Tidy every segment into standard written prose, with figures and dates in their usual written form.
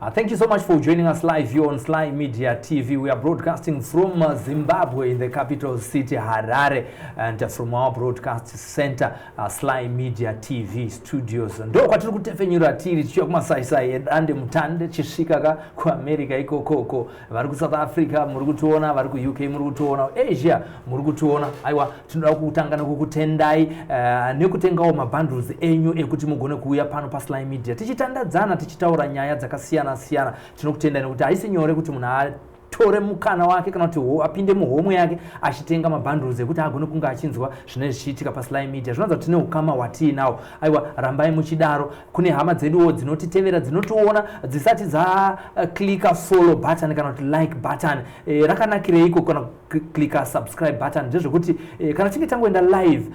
Thank you so much for joining us live here on Sly Media TV. We are broadcasting from Zimbabwe in the capital city Harare, and from our broadcast center Sly Media TV studios. Ndo kwatiri kutefenyura tiri tichiwa kumasaisai edande mutande chisvika ku America ikoko, vari ku South Africa muri kutoona, vari ku UK muri kutoona, Asia muri kutoona. Aiwa, tinoda kutanga nekukutendai nekutengawo mabundles enyu ekuti mugone kuuya pano pa Sly Media tichitandadzana tichitaura nyaya dzakasiyana siyana. Tinokutenda nekuti haisi nyore kuti munhu atore mukana wake kana kuti apinde muhomwe yake achitenga mabundles ekuti agone kunga achinzwa zvinenge zvichiitika pa Sly Media. Zvinoza kuti tine ukama hwatiinawo. Aiwa, rambai muchidaro. Kune hama dzeduwo dzinotitevera dzinotoona dzisati klika follow button kana kuti like button. Rakanakireiko kana klika subscribe button ndezvekuti kana tinge tangoenda live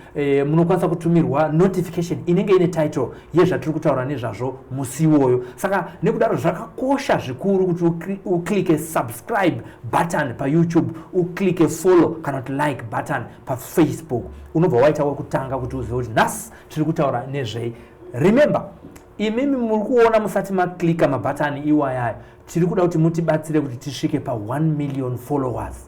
munokwanisa kutumirwa notification inenge ine title yezvatiri kutaura nezvazvo musi iwoyo. Saka nekudaro zvakakosha zvikuru kuti uklike subscribe button pa YouTube, uklike follow kana kuti like button pa Facebook. Unobva waita wekutanga kuti uzive kuti nhasi tiri kutaura nezvei. Remember, imimi muri kuona musati maklika mabhatani iwayayo, tiri kuda kuti mutibatsire kuti tisvike pa 1 million followers.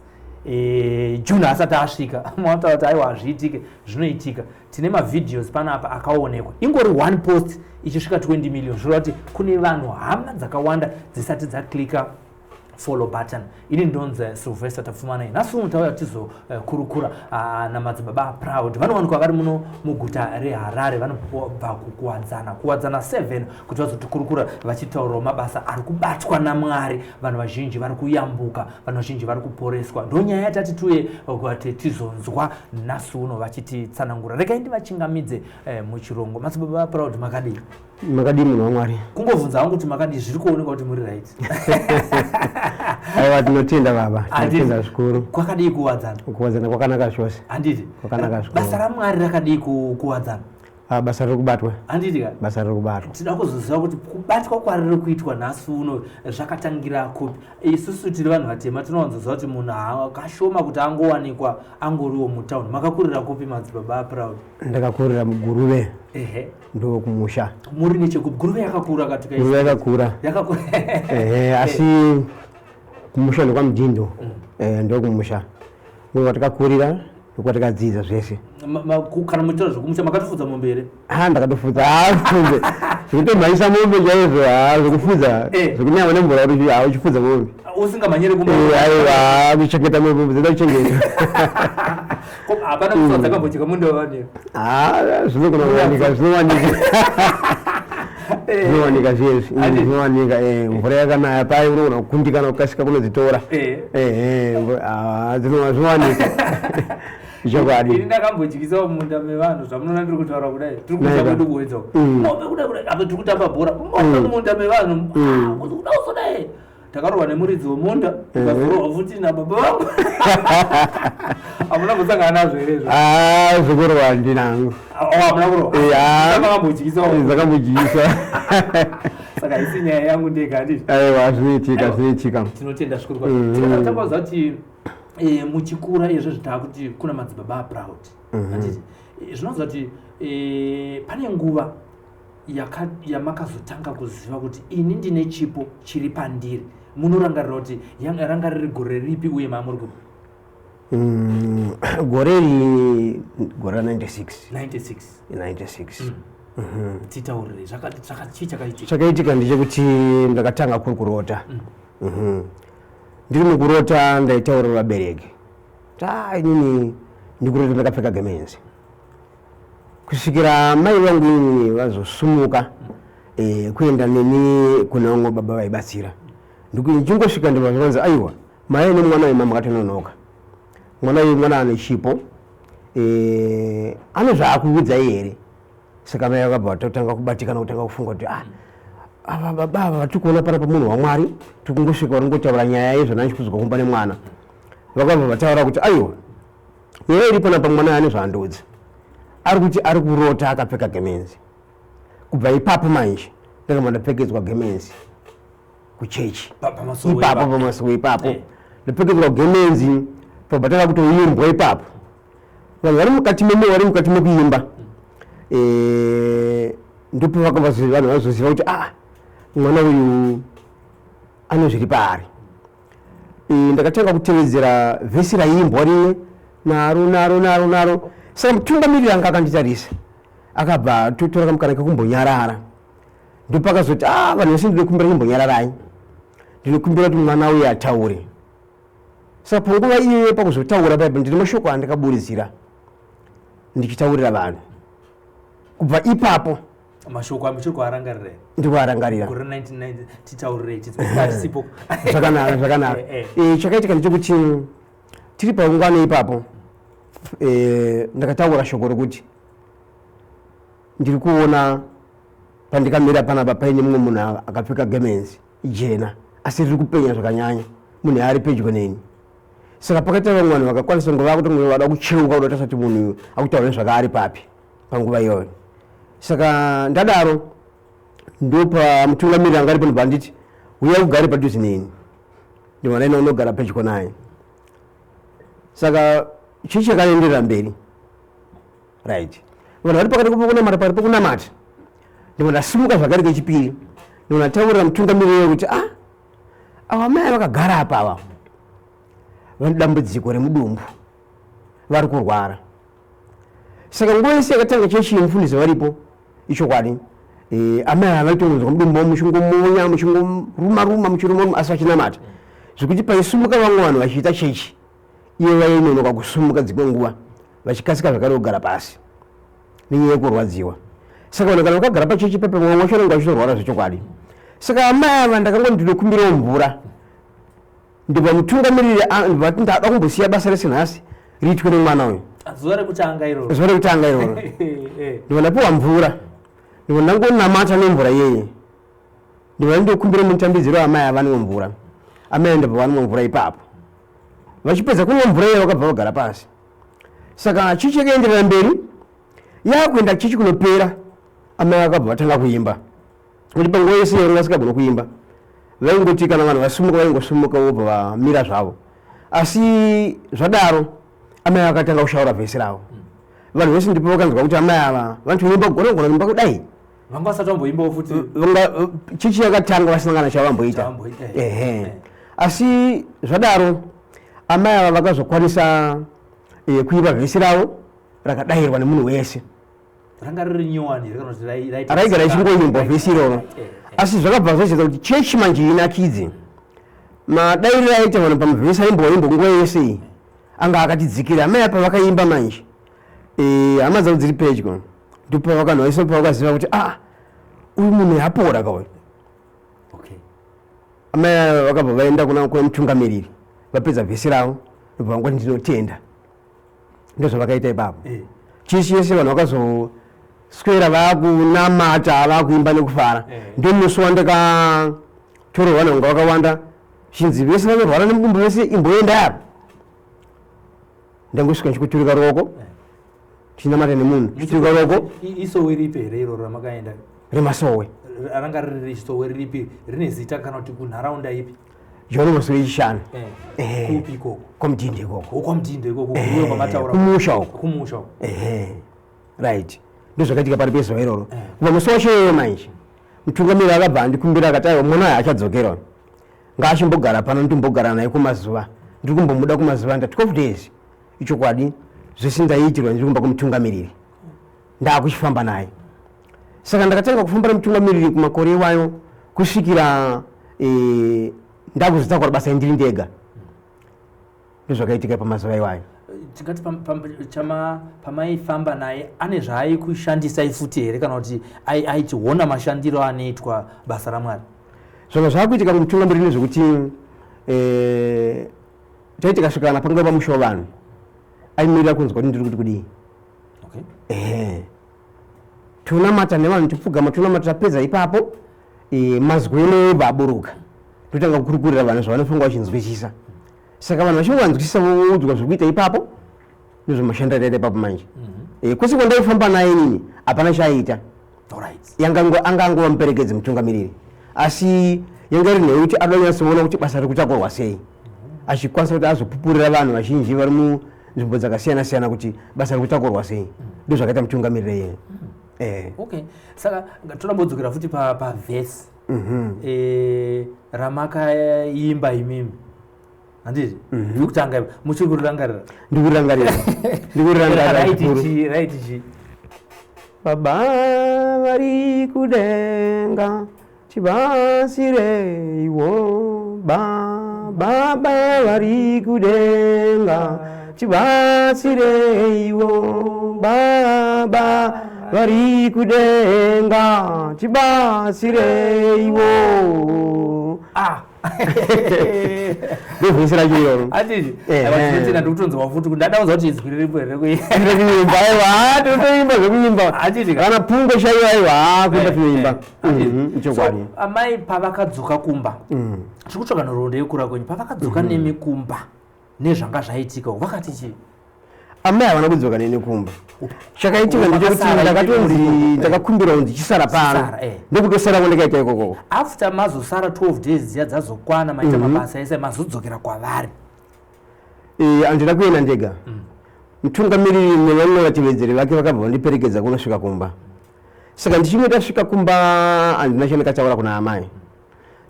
June asati asvika mataura kuti aiwa hazviitike, zvinoitika. Tine mavideos panapa akaonekwa ingori one post ichisvika 20 million. Zvoreva kuti kune vanhu hama dzakawanda dzisati dzaklika follow button. Ini ndonzi Sylvester Tafumana. Nhasi mutauya tizokurukura namadzibaba proud. Vanowanikwa vari muno muguta reHarare. Vanobva kuwadzana 7 kuti vazotikurukura vachitaurawo mabasa ari kubatwa naMwari. Vanhu vazhinji vari kuyambuka, vanhu vazhinji vari kuporeswa. Ndonyaya yatati tuye kuti tizonzwa nhasi uno vachititsanangura. Regai ndivachingamidze muchirongo. Madzibaba proud, makadii? Makadii munhu waMwari? Kungobvunza hangu kuti makadii, zviri kuoneka kuti muri right. Aiwa, tinotenda baba, tinotenda zvikuru. Kwakadii kuwadzana? Kuwadzana kwakanaka chose. Handiti? Kwakanaka zvikuru. Basa raMwari rakadii kuwadzana? Basa riri kubatwa. Handiti ka? Basa riri kubatwa. Tinoda kuzoziva kuti kubatwa kwariri kuitwa nhasi uno zvakatangira kupi. Isusu tiri vanhu vatema tinowanzoziva kuti munhu akashoma kuti angowanikwa angoriwo mutauni. Makakurira kupi madzibaba proud? Ndakakurira muGuruve. Ehe. Ndo kumusha. Muri nechekupi? Guruve yakakura katika Guruve yakakura. Yakakura. Asi kumusha ndo kwaMudindo. Ndo kumusha. Ndo takakurira, ndo takadzidza zvese. Kana muchira zvokumusha makatofudza mombe here? Ndakatofudza mombe. Zvekutomhanyisa mombe chaizvo, zvokufudza. Zvekunyanya nemvura kuti uchifudza mombe. Usingamanyire kumba. Aiwa, kuchengeta mombe, dzinoda kuchengeta. Hapana kusa dzakambocheka mundowanira? Zvinowanika. Zvinowanika zvese. Zvinowanika. Mvura yakanaya pai unoona kukundikana kukasika kunodzitora. Zvinowanika. Ini ndakambojikisawo munda mevanhu zvamunoona ndiri kutaura kudai. Tiri kuita kwedu kuwedzawo. Mombe kudai apa tiri kutamba bhora. Mombe munda mevanhu. Kuda usodai. Takarohwa nemuridzi wemunda, tikazorohwa futi nababa vangu. Hamuna kusangana nazvo here izvo? Zvokorohwa handinangu. Hamuna kurohwa? Dzakakambojikisawo. Dzakambojikisa. Saka isi nyaya yangu ndega handiti? Aiwa, zvinoitika. Tinotenda zvikuru kwazvo. Takaudza kuti muchikura izvo zvitava kuti kuna madzibaba proud. Handiti? Zvinonzi kuti pane nguva yamakazotanga kuziva kuti ini ndine chipo chiri pandiri. Munorangarira kuti ranga riri gore ripi uye mamuri kupi? Gore 96. Titaurire chii chakaitika? Chakaitika ndechekuti ndakatanga kurota. Ndiri mukurota ndaitaurira vabereki. Inini ndikurota ndakapfeka gemenzi. Kusvikira mai vangu ini vazosumuka kuenda neni kuna vamwe baba vaibatsira. Ndichingosvika ndikazonzi aiwa mai nemwana wemama makatononoka. Mwana uyu mwana ane chipo. Ane zvaakuudza here. Saka mai vakabva vatotanga kubatikana kutanga kufunga kuti ava baba vatiri kuona panapa munhu waMwari, tiri kungosvika varingotaura nyaya yezvona ndikuzwa kumba nemwana. Vakabva vataura kuti aiwa nyaya iri panapa mwana ane zvaandoudza. Ari kuti ari kurota akapfeka gemenzi. Kubva ipapo manje ndakamba ndapfekedzwa gemenzi kuchechi. Ipapo pamasuo ipapo ndapfekedzwa gemenzi pabva kutoimbwa ipapo. Vanhu vari mukati mekuimba ndipo vanhu vazoziva kuti mwana uyu anozviri paari. Ndakatanga kutevedzera vhesi raimbwa rimwe naro. Saka mutungamiriri anga akanditarisa akabva atotora kamukana kekumbonyarara. Ndopakazoti vanhu vese ndinokumbira chimbonyararai, ndinokumbira kuti mwana uyu ataure. Saka panguva iyoyo pakuzotaura paipa ndine mashoko andakaburidzira ndichitaurira vanhu. Kubva ipapo mashoko amuchiri kuarangarira ndikuarangarira gore 1990 titaurire chisipo zvakanaka. Chakaitika ndechekuti tiri paungano ipapo ndakataura shoko rekuti ndiri kuona pandikamira panapa paine mumwe munhu akapfeka gemenzi jena asi riri kupenya zvakanyanya, munhu ari pedyo neni. Saka pakaita vamwe vanhu vakakwanisa nguva kuti vada kucheuka kuda tasati munhu akutaura zvakaari papi panguva iyoyo. Saka ndadaro ndopa mutungamiriri anga aripo ndibva nditi uya ugare padhuze neni, ndimwana ina unogara pedyo naye. Saka chii chakaenderera mberi, right. Vanhu vari pakati pokunamata pari pokunamata ndimwe ndasimuka zvakare kechipiri, ndimwe ndataurira mutungamiriri kuti ava mai vakagara apa ava vane dambudziko remudumbu vari kurwara. Saka nguva yese yakatanga chechi mufundisi varipo ichokwadi amai avaitongozwa mudumbu wavo muchingomonya muchingoruma muchiruma asi vachinamata zvekuti paisumuka vamwe vanhu vachiita chechi iye vainonoka kusumuka dzimwe nguva vachikasika zvakare kugara pasi nenyaya yekurwadziwa. Saka vanhu kana vakagara pachechi pepe mwe wacho vanenge vachitorwara zvechokwadi. Saka amai ava ndakangoti ndinokumbirawo mvura, ndibva mutungamiriri ndibva ndada kumbosiya basa rese nhasi riitwe nemwana uyu zuva rekutanga iroro ndibva ndapiwa mvura, ndibva ndangonamata nemvura iyeye, ndibva ndinokumbira mutambidziro amai ava nemwe mvura. Amai ndibva vanomwe mvura ipapo, vachipedza kunwa mvura iye vakabva vagara pasi. Saka chii chakaenderera mberi, yakuenda chichi kunopera amai vakabva vatanga kuimba, kuti panguva yese yavo vasikagona kuimba vaingoti kana vanhu vasumuka vaingosumuka vobva vamira zvavo. Asi zvadaro amai vakatanga kushaura vhesi ravo. Vanhu vese ndipo vakanzwa kuti amai ava vanotoimba kugona imba kudai vanga vasati vamboimbawo futi chichi yakatanga vasangana chavamboita. Asi zvadaro amai ava vakazokwanisa kuimba vhesi ravo rakadayirwa nemunhu wese. ranga riri nyowani raigara ichingoimbwa vhesi iroro. Asi zvakabva zvachiita kuti chechi manje inakidze. Madairiro aita vanhu pamavhesi aimboimbo nguva yese anga akatidzikira. Amai apa vakaimba manje hama dzavo dziri pedyo ndipo vakanhwa iso pavakaziva kuti uyu munhu yapora kauyu. Amai vakabva vaenda kuna mutungamiriri vapedza vhesi ravo ndobva vangoti ndinotenda. Ndozvavakaita ipapo. Chisi yese vanhu vakazoswera vakunamata vakuimba nekufara. Ndio musi wandakatorerwa nhongo vakawanda chinzi vese vanorwara nemudumbu vese imboenda apo. Ndangosvika ndichikuturika ruoko chinamata nemunhu chiturika ruoko. Isowe ripi here iroro ramakaenda? Remasowe. Ranga riri Sowe ripi? Rine zita kana kuti kunharaunda ipi? Joni Masowe yechishanu. Kupi ikoko? Kwamutinde ikoko. Kwamutinde ikoko kuyo kwamataura. Kumusha uko. Kumusha uko. Right. Ndozvakaitika pari pezuva iroro. Kubva musi wacho manje mutungamiriri akabva andikumbira akati aiwa mwana uyu achadzokera ngaachimbogara pano ndimbogara naye kumazuva ndiri kumbomuda kumazuva nda 12 days. Ichokwadi zvese ndaiitirwa ndiri kumba kumutungamiriri ndaakuchifamba naye. Saka ndakatanga kufamba nemutungamiriri kumakore iwayo kusvikira ndakuzotakura basa ndiri ndega. Ndozvakaitika pamazuva iwayo. Tingati pamaifamba naye ane zvaaikushandisa futi here kana kuti aitiona mashandiro anoitwa basa raMwari? Zvimwe zvaakuitika kumutungamiriri nezvekuti taiti kasvikana panguva pamusha wavanhu aimirira kunzwa kuti ndiri kuti kudii. Tunamata nevanhu tipfugama tunamata tapedza ipapo mazweno obva aburuka totanga kukurukurira vanhu zvavanofunga vachinzwisisa. Saka vanhu vachingowanzwisisa voudzwa zvekuita ipapo ndozvomashanda taita ipapo manje. Kwese kwandaifamba naye nini hapana chaaita. Angangova muperekedzi mutungamiriri asi yanga iri nheyo kuti adanyatsoona kuti basa rikutakurwa sei, achikwanisa kuti azopupurira vanhu vazhinji vari munzvimbo dzakasiyana siyana kuti basa rikutakurwa sei. Ndozvakaita mutungamiriri yeye. Okay, saka torambodzokera futi pavhesi ramakaimba imimi handiti kutanga muchiri kurirangarira ndikurirangarira baba vari kudenga chibasire iwo baba vari kudenga chibasire iwo baba vari kudenga chibasire iwo ndovhesera chiyoro atiti atina ndikutonzwa futi kuti ndadaunza kuti izwi riripo here kuimba aiwa totoimba zvekuimba atiti kana pungo shaiwa aiwa kuenda toimba chokwadi amai pavakadzoka kumba tiri kutsvaga nhoroondo yekura kwenyu pavakadzoka nemikumba nezvanga zvaitika vakati chii amai havana kudzoka nekumba chakaitika ndechekuti ndakatonzi ndakakumbira kunzi chisara pano ndokutosara kwandakaita ikokoko after mazosara 12 days dziya dzazokwana maita mabasa ese mazodzokera kwavari handina kuenda ndega mutungamiriri nevamwe vatevedzeri vake vakabva vandiperekedza kunosvika kumba saka ndichimwe tasvika kumba handina chandakataura kuna amai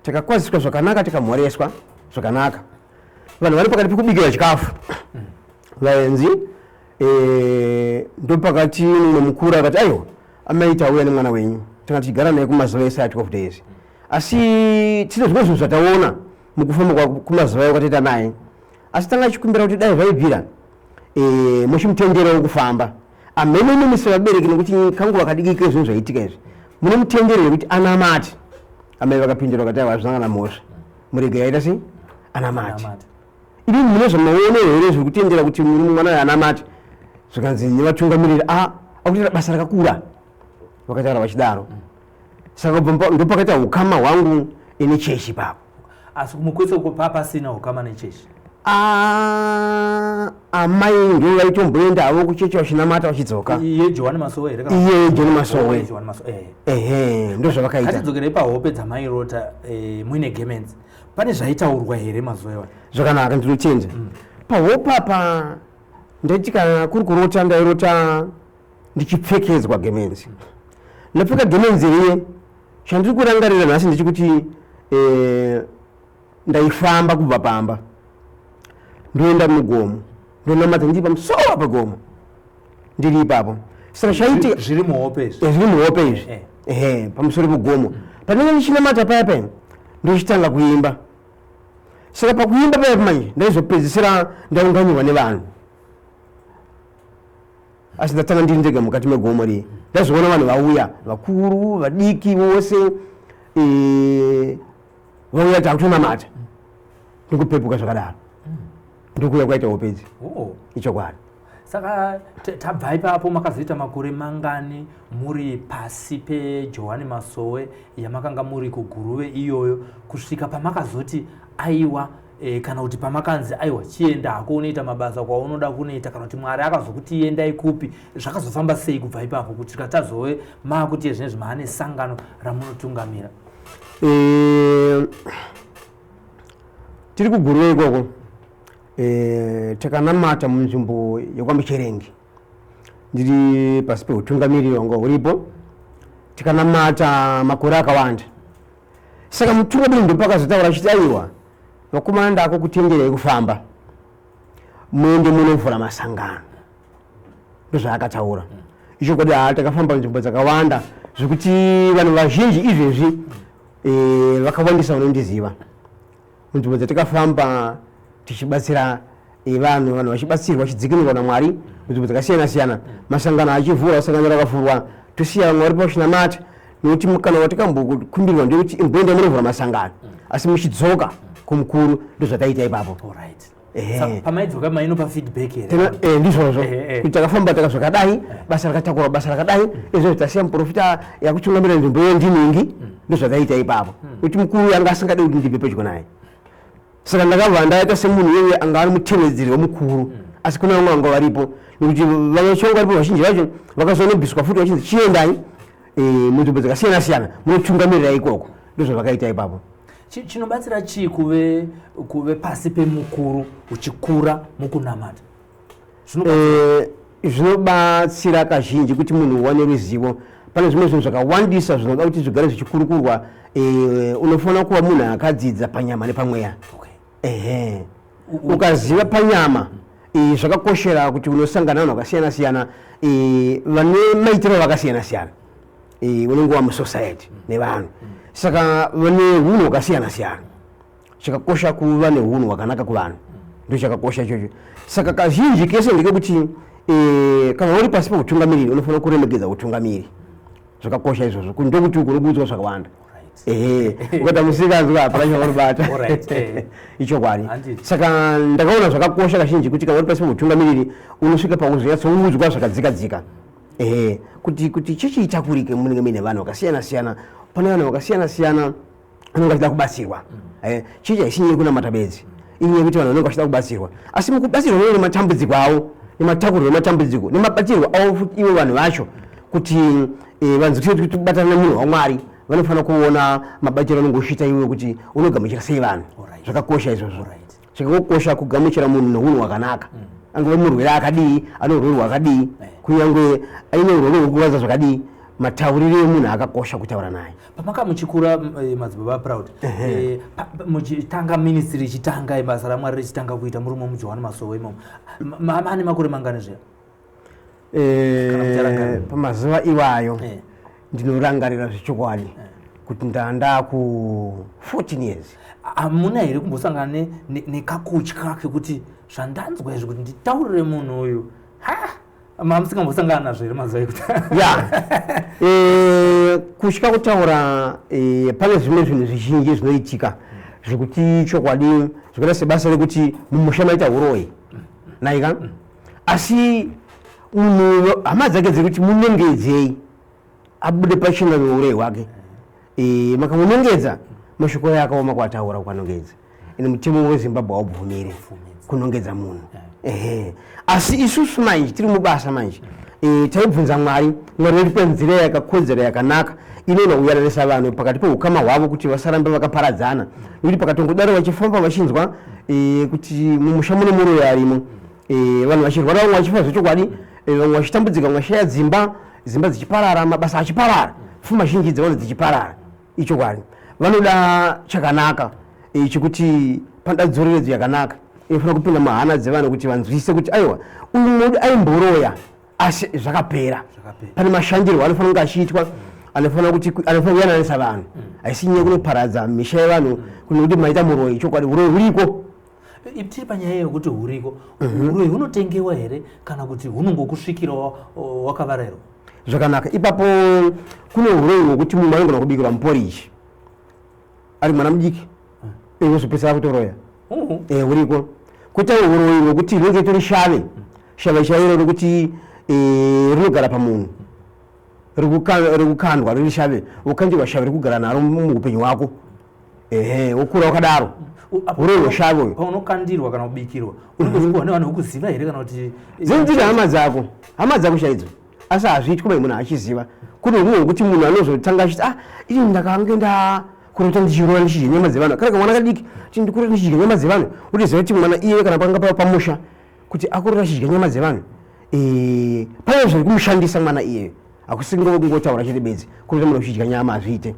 takakwaziswa zvakanaka tikamhoreswa zvakanaka vanhu vari pakati pekubikira chikafu vaenzi ndopakati mumwe mukuru akati aiwa amai tauya nemwana wenyu tanga tichigara naye kumazuva ese a12 days asi tine zvimwe zvinhu zvataona mukufamba kumazuva ekwataita naye asi tanga achikumbira kuti dai vaibvira muchimutendero wekufamba amenonomisa vabereki nekuti kanguva kadikike zvinhu zvaitika izvi mune mutendero wekuti anamati amai vakapindura vakati aiwa zvinangana mhosva murege yaita sei anamati ivi mune zvamaono here zvekutendera kuti mwana anamati zvikanzi nevatungamiriri akuita basa rakakura vakataura vachidaro saka ndopakaita ukama hwangu nechechi papo asi mukwese uko papasina ukama nechechi amai ndo vaitomboenda havo kuchechi vachinamata vachidzoka iye Johani Masowe here iye Johani Masowe ndo zvavakaita katidzokerei pahope dzamairota muine gemens pane zvaitaurwa here mazuva iwa zvakanaka ndinochenja pahope apa ndaiti kana kuri kurota ndairota ndichipfekedzwa gemenzi ndapfeka gemenzi riye chandiri kurangarira nhasi ndechikuti ndaifamba kubva pamba ndoenda mugomo ndonamata ndiri pamusoro pegomo ndiri ipapo saka chaitika zviri muhope izvi pamusoro pegomo panenge ndichinamata paya paya ndochitanga kuimba saka pakuimba paya manje ndaizopedzisira ndaunganirwa nevanhu asi ndatanga ndiri ndega mukati megomo riye ndazoona vanhu vauya vakuru vadiki vose vauya takutonamata ndikupepuka zvakadaro ndokuya kwaita hopedzi ichokwadi saka tabva ipapo makazoita makore mangani muri pasi peJohani Masowe yamakanga muri kuguruve iyoyo kusvika pamakazoti aiwa kana kuti pamakanzi aiwa chienda hako unoita mabasa kwaunoda kunoita kana kuti Mwari akazokuti endai kupi zvakazofamba sei kubva ipapo kuti tazove makuti zvinezvi maane sangano ramunotungamira tiri kuguruve ikoko takanamata munzvimbo yekwaMucherengi ndiri pasi peutungamiriri wanga uripo tikanamata makore akawanda saka mutungamiriri ndopakazotaura achiti aiwa vakomana ndako kutenderei kufamba muende munovhura masangano ndozvaakataura icho kuti takafamba nzvimbo dzakawanda zvekuti vanhu vazhinji izvezvi vakawandisa vanondiziva munzvimbo dzatikafamba tichibatsira vanhu vachibatsirwa vachidzikinurwa naMwari munzvimbo dzakasiyana siyana masangano achivhura masangano rakavhurwa tosiya Mwari pachinamata nokuti mukana watikambokumbirwa ndekuti imboenda munovhura masangano asi muchidzoka kumukuru ndozvataita ipapo pamaidzoka mainopa feedback here ndizvozvo kuti takafamba takazvakadai basa rakatakura basa rakadai izvo tasiya muprofita yakutungamira nzvimbo yendiningi ndozvataita ipapo kuti mukuru anga asingadi kuti ndibve pedyo naye saka ndakabva ndaita semunhu yeye anga ari mutevedzeri wemukuru asi kuna vamwe vanga varipo nekuti vamwe chongo varipo vazhinji vacho vakazonobviswa futi vachinzi chiendai munzvimbo dzakasiyana siyana munotungamirira ikoko ndozvavakaita ipapo chinobatsira chii kuve pasi pemukuru uchikura mukunamata zvinobatsira kazhinji kuti munhu uwane ruzivo pane zvimwe zvinhu zvakawandisa zvinoda kuti zvigare zvichikurukurwa unofanira kuva munhu akadzidza panyama nepamweya. Ukaziva panyama zvakakoshera kuti unosangana vanhu vakasiyana-siyana vane maitiro vakasiyana-siyana unenge wa musociety nevanhu saka vane hunhu hwakasiyana-siyana chakakosha kuva nehunhu hwakanaka kuvanhu ndo chakakosha ichocho saka kazhinji kese ndekekuti kana uri pasi peutungamiriri unofanira kuremekedza utungamiri zvakakosha izvozvo ndokuti unobudzwa zvakawanda ukata musikazi hapana chaunobata ichokwadi saka ndakaona zvakakosha kazhinji kuti kana uri pasi peutungamiriri unosvika pauzonyatsokuudzwa zvakadzikadzika kuti chichiitakurike munenge muine vanhu vakasiyana-siyana pane vanhu vakasiyana-siyana vanenge vachida kubatsirwa chichi haisinyiri kunamata bedzi inyaya kuti vanhu vanenge vachida kubatsirwa asi mukubatsirwa mune matambudziko avo nematakuriro ematambudziko nemabatsirwo avo futi ivo vanhu vacho kuti vanhu tibatana nemunhu waMwari vanofanira kuona mabatiro anenge uchiita iwe kuti unogamuchira sei vanhu zvakakosha izvozvo zvakakosha kugamuchira munhu nehunhu hwakanaka angove murwere akadii ane urwere hwakadii kunyange aine urwere hwekuvaza zvakadii matauriro emunhu akakosha kutaura naye. Pamaka muchikura madzibaba Proud muchitanga ministry chitanga basa raMwari richitanga kuita muri mu Johani Masowe imomo mane makore mangana zviya pamazuva iwayo ndinorangarira zvichokwadi kuti ndanda ku 14 years amuna here kumbosangana nekakutya kekuti zvandanzwa izvi kuti nditaurire munhu uyu mamusingambosangana nazvo here mazuva ekuti kutya kutaura pane zvimwe zvinhu zvizhinji zvinoitika zvekuti chokwadi zvakaita sebasa rekuti mumusha maita uroyi naika asi munhu hama dzake dzekuti munongedzei abude pachina neuroyi hwake makamunongedza mashoko yakaoma kwataura ukanongedza ine mutemo weZimbabwe haubvumiri kunongedza munhu asi isusu manje tiri mubasa manje taibvunza Mwari riripe nzira yakakodzera yakanaka inoona kuyaranisa vanhu pakati peukama hwavo kuti vasarambe vakaparadzana nokuti pakatongodaro vachifamba vachinzwa kuti mumusha mune muroyi arimo vanhu vachirwara vamwe vachifa zvechokwadi vamwe vachitambudzika vamwe vachishaya dzimba dzichiparara mabasa achiparara pfuma zhinji dzevanhu dzichiparara ichokwadi vanoda chakanaka chekuti pandadzoreredzo yakanaka inofanira kupinda mahana dzevanhu kuti vanzwisise kuti aiwa uyu munhu aimboroya asi zvakapera pane mashandirwo anofanira kunge achiitwa anofanira kuyananisa vanhu haisi nyaya kunoparadza misha yevanhu kuti maita muroyi chokwadi uroyi huriko tiri panyaya yekuti huriko uroyi hunotengewa here kana kuti hunongokusvikirawo wakavarerwa zvakanaka ipapo kune uroyi hwekuti munhu anogona kubikirwa muporiji ari mwana mudiki wozopedzisira kutoroya huriko kuita uroyi hwekuti rinenge tori shave chairo rekuti rinogara pamunhu rikukandwa riri shave ukandirwa shave rikugara naro muupenyu hwako wokura wakadaro uroyi hweshave uyu paunokandirwa kana kubikirwa unongoziviwa nevanhu vekuziva here kana kuti dzinziri hama dzako chaidzo asi hazviitwi bai munhu achiziva kune humwe hwekuti munhu anozotanga achiti ini ndakange kurota ndichirora ndichidya nyama dzevanhu kana kamwana kadiki kuti ndikurota ndichidya nyama dzevanhu utiziva kuti mwana iye kana panga pamusha kuti akurota achidya nyama dzevanhu pane zviri kumushandisa mwana iyeyo hakusingovo kungotaura chete bedzi kurota munhu uchidya nyama hazviite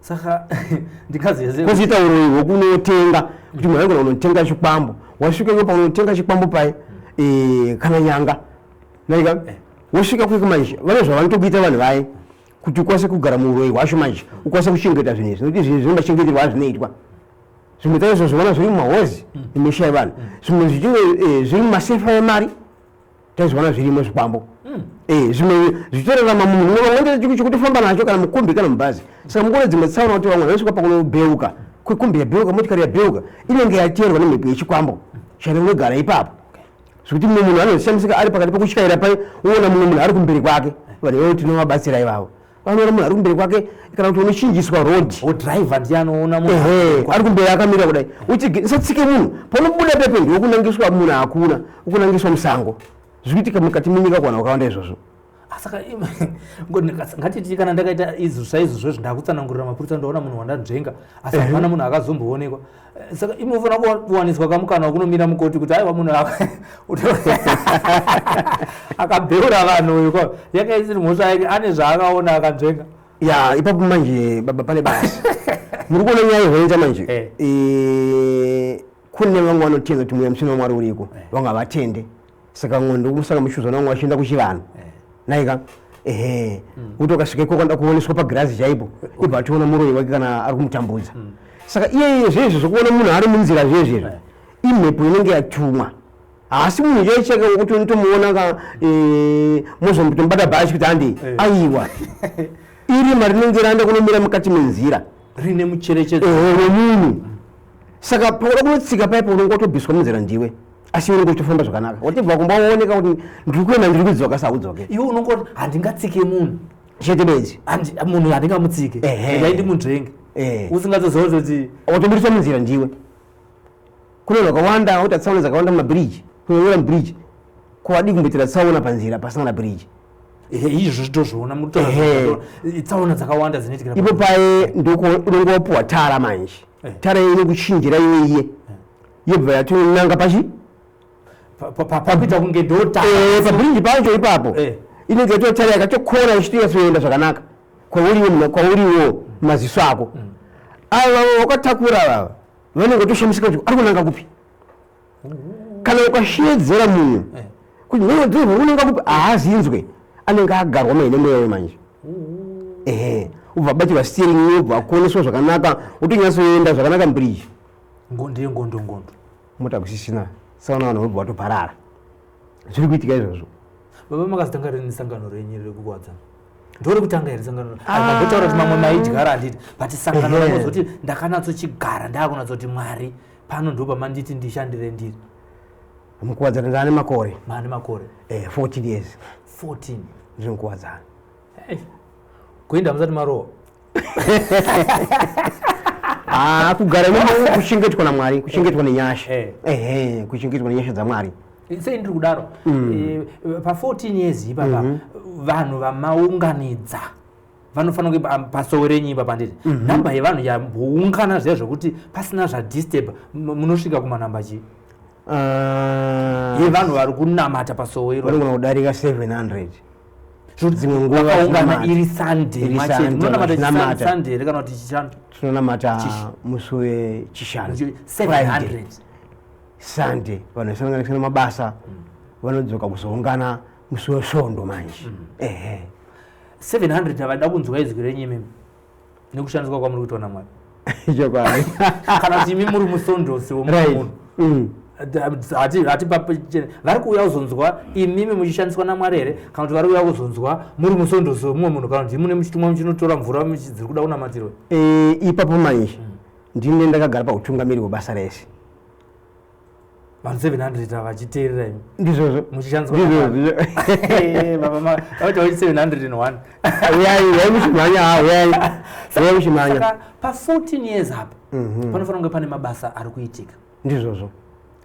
saka ndikaziva kozoita uroyi hwekunotenga kuti munhu anogona kunotenga chikwambo wasvika paunotenga chikwambo pai kana nyanga naika wosvika kweko manje vane zvavanotokuita vanhu vaye kuti ukwanise kugara muuroyi hwacho manje ukwanise kuchengeta zvinhu izvi nokuti zvinhu zvinomachengeterwa azvinoitwa zvimwe taizvo zvivana zviri mumahozi nemisha yevanhu zvimwe zviri mumasefa emari taizvivana zvirimo zvikwambo zvimwe zvitorarama munhu unowange chekutofamba nacho kana mukombi kana mubhazi saka mukone dzimwe tsaona kuti vamwe vanosvika pakunobheuka kwekombi yabheuka motikari yabheuka inenge yateerwa nemhepo yechikwambo charinogara ipapo zvekuti mumwe munhu anozishamisika ari pakati pekuchikaira pai uona mumwe munhu ari kumberi kwake vanhu vavo tinovabatsira ivavo vanoona munhu ari kumberi kwake kana kuti unochinjiswa rodhiva ndianoona ari kumberi akamira kudai uchisatsike munhu paunobuda pependi wokunangiswa munhu hakuna wokunangiswa musango zvikuitika mukati menyika kuwana wakawanda izvozvo saka ngatiti kana ndakaita izvo saizvozvo zvindakutsanangurira mapurisa ndaona munhu wandanzvenga asi hapana munhu akazomboonekwa saka inofanira kuwaniswa kamukana wekunomira mukoti kuti aiwa munhu akabeura vanhu uyu yanga isiri mhosva yake ane zvaakaona akanzvenga ya ipapo manje baba pane basi muri kuona nyaya izoita manje kune vamwe vanotenga kuti mweya musina wamwari uriko vanga vatende saka mwondo kumusaka mushuzo nawo washinda kuchivanhu naika kuti ukasvika iko kwanda kuoneswa pagirazi chaipo ibva ationa muroyi wake kana ari kumutambudza saka iye zvezvo zvokuona munhu ari munzira zvezvezvo imhepo inenge yatumwa asi munhu chaichake wokuti unitomuona mozombotombata bhachi kuti andi aiwa iri marinenge randa kunomira mukati menzira rine mucherechedzo wemunhu saka pauda kunotsika paipo unonga watobviswa munzira ndiwe asi unonga uchitofamba zvakanaka watibva kumbaoneka kuti ndiri kuenda ndiri kudzoka saudzoke iwe unongoti handingatsike munhu chete bedzi munhu handingamutsike ndaindi munzvenge usingatozova kuti watobudiswa munzira ndiwe kune zvakawanda kuti tsaona dzakawanda mumabhiriji kunyanyira mubhiriji kwadi kumboitira tsaona panzira pasina na bhiriji izvo zvitozviona tsaona dzakawanda dzinoitikira ipo paye unonga wapuwa tara manje tara inokuchinjira iye yobva yatonanga pachi pakuita kunge ndota pabhiriji pacho ipapo inenge yatotara yakatokona ichitoyasoenda zvakanaka kwauriwo maziso ako ava wakatakura vava vanenge toshamisika kuti ari kunanga kupi kana ukashedzera munhu kuti ndodzirwa unanga kupi haazinzwe anenge agarwa maine mweya manje ubva batirwa steering ubva akuoneswa zvakanaka utonyasoenda zvakanaka mbiriji ndiyo ngondo mota kusisina saona vanhu vobva vatoparara zviri kuitika izvozvo baba makazitanga rini sangano renyu riri kukwadzana ndori kutanga here sangano mambotaura kuti mamwe maidyara handiti but sangano ramozoti ndakanatsochigara ndakunatsoti mwari pano ndo pamanditi ndishandire ndiri mukuwadzana ndane makore mane makore 14 years 14 ndiri mukuwadzana kuenda musati marowa kugara kushengetwa namwari kushengetwa nenyasha kushengetwa nenyasha dzamwari sei ndiri kudaro pa14 years ipapa vanhu vamaunganidza vanofanira kuti pasowe renyu ipapa nditi namba yevanhu yamboungana zviya zvokuti pasina zvadisturb munosvika kumanamba chii yevanhu vari kunamata pasowe iro vanogona kudarika 700 dzimwe nguva vakaungana iri sunday machete munonamata sunday here kana kuti chishanu tinonamata musi wechishanu 700 sunday vanhu vasanganisira mabasa vanodzoka kuzoungana musi wesvondo manje 700 havada kunzwa izwi renyu imimi nekushandiswa kwamuri kuitwa namwari chokwadi kana kuti imi muri musondosi womunhu hati vari kuuya kuzonzwa imimi muchishandiswa namwari here kana kuti vari kuuya kuzonzwa muri musondosi womumwe munhu kana kuti mune muchitumwa muchinotora mvura dziri kuda kunamatirwa ipapo manje ndine ndakagara pautungamiri hwebasa rese vanhu 700 havachiteerera imi ndizvozvo muchishandiswa namwari 701 uyai muchimhanya uyai muchimhanya saka pa14 years apa panofanira kunge pane mabasa ari kuitika ndizvozvo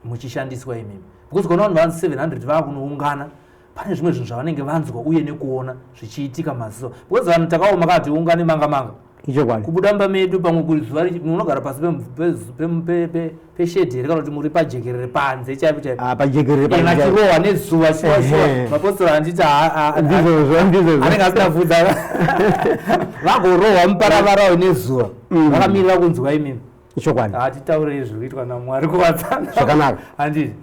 muchishandiswa imimi because kona vanhu vanzi 700 vakunoungana pane zvimwe zvinhu zvavanenge vanzwa uye nekuona zvichiitika maziso because vanhu takaoma kati ungane manga ichokwadi kubudamba medu pamwe zuva munogara pasi peshedhi here kana kuti muri pajekerere panze chaipo vachirohwa nezuva mapostori anditi anenge asina vhudza vagorohwa muparavarawo nezuva vakamirira kunzwa imimi ichokwadi hatitaurei zviri kuitwa namwari kuwadzana zvakanaka handiti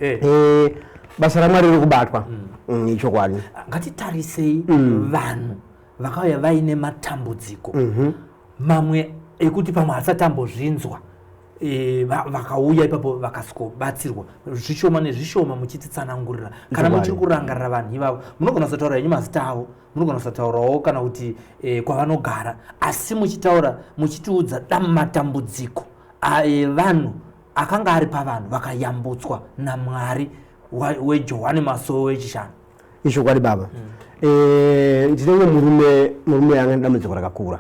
basa ramwari riri kubatwa ichokwadi ngatitarisei vanhu vakauya vaine matambudziko mamwe ekuti pamwe hasati ambozvinzwa vakauya ipapo vakasikobatsirwa zvishoma nezvishoma muchititsanangurira kana muchiri kurangarira vanhu ivavo munogona kusataura henyu mazita avo munogona kusataurawo kana kuti kwavanogara asi muchitaura muchitiudza matambudziko vanhu akanga ari pavanhu vakayambutswa namwari wejohani masowe wechishanu ichokwadi baba ndinenge murume yanga nedambudziko rakakura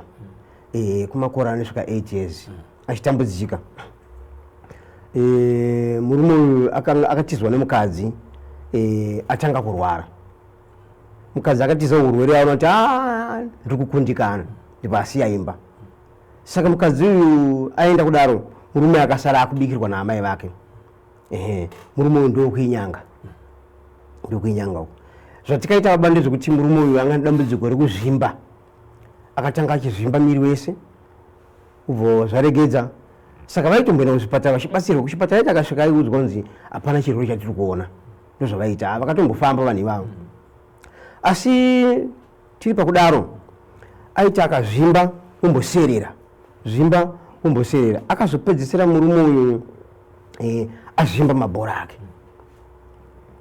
kumakore anosvika 8 years achitambudzika murume uyu akatizwa nemukadzi atanga kurwara mkazi akatiza urwere aona kuti ndikukundikana ndipo asiya imba. Saka mkazi uyu aenda kudaro murume akasara akubikirwa naamai vake. Murume uyu ndokuinyanga uko zvatikaita vabande zvokuti murume uyu anga dambudziko rekuzvimba, akatanga achizvimba miri wese ubvo zvaregedza. Saka vaitomboenda kuzvipatara vachibatsirwa. Kuchipatara takasvika aiudzwa kunzi hapana chirwere chatiri kuona, ndozvavaita. Vakatombofamba vanhu ivavo, asi tiri pakudaro aiti akazvimba umboserera, akazopedzisira murume uyu azvimba mabhora ake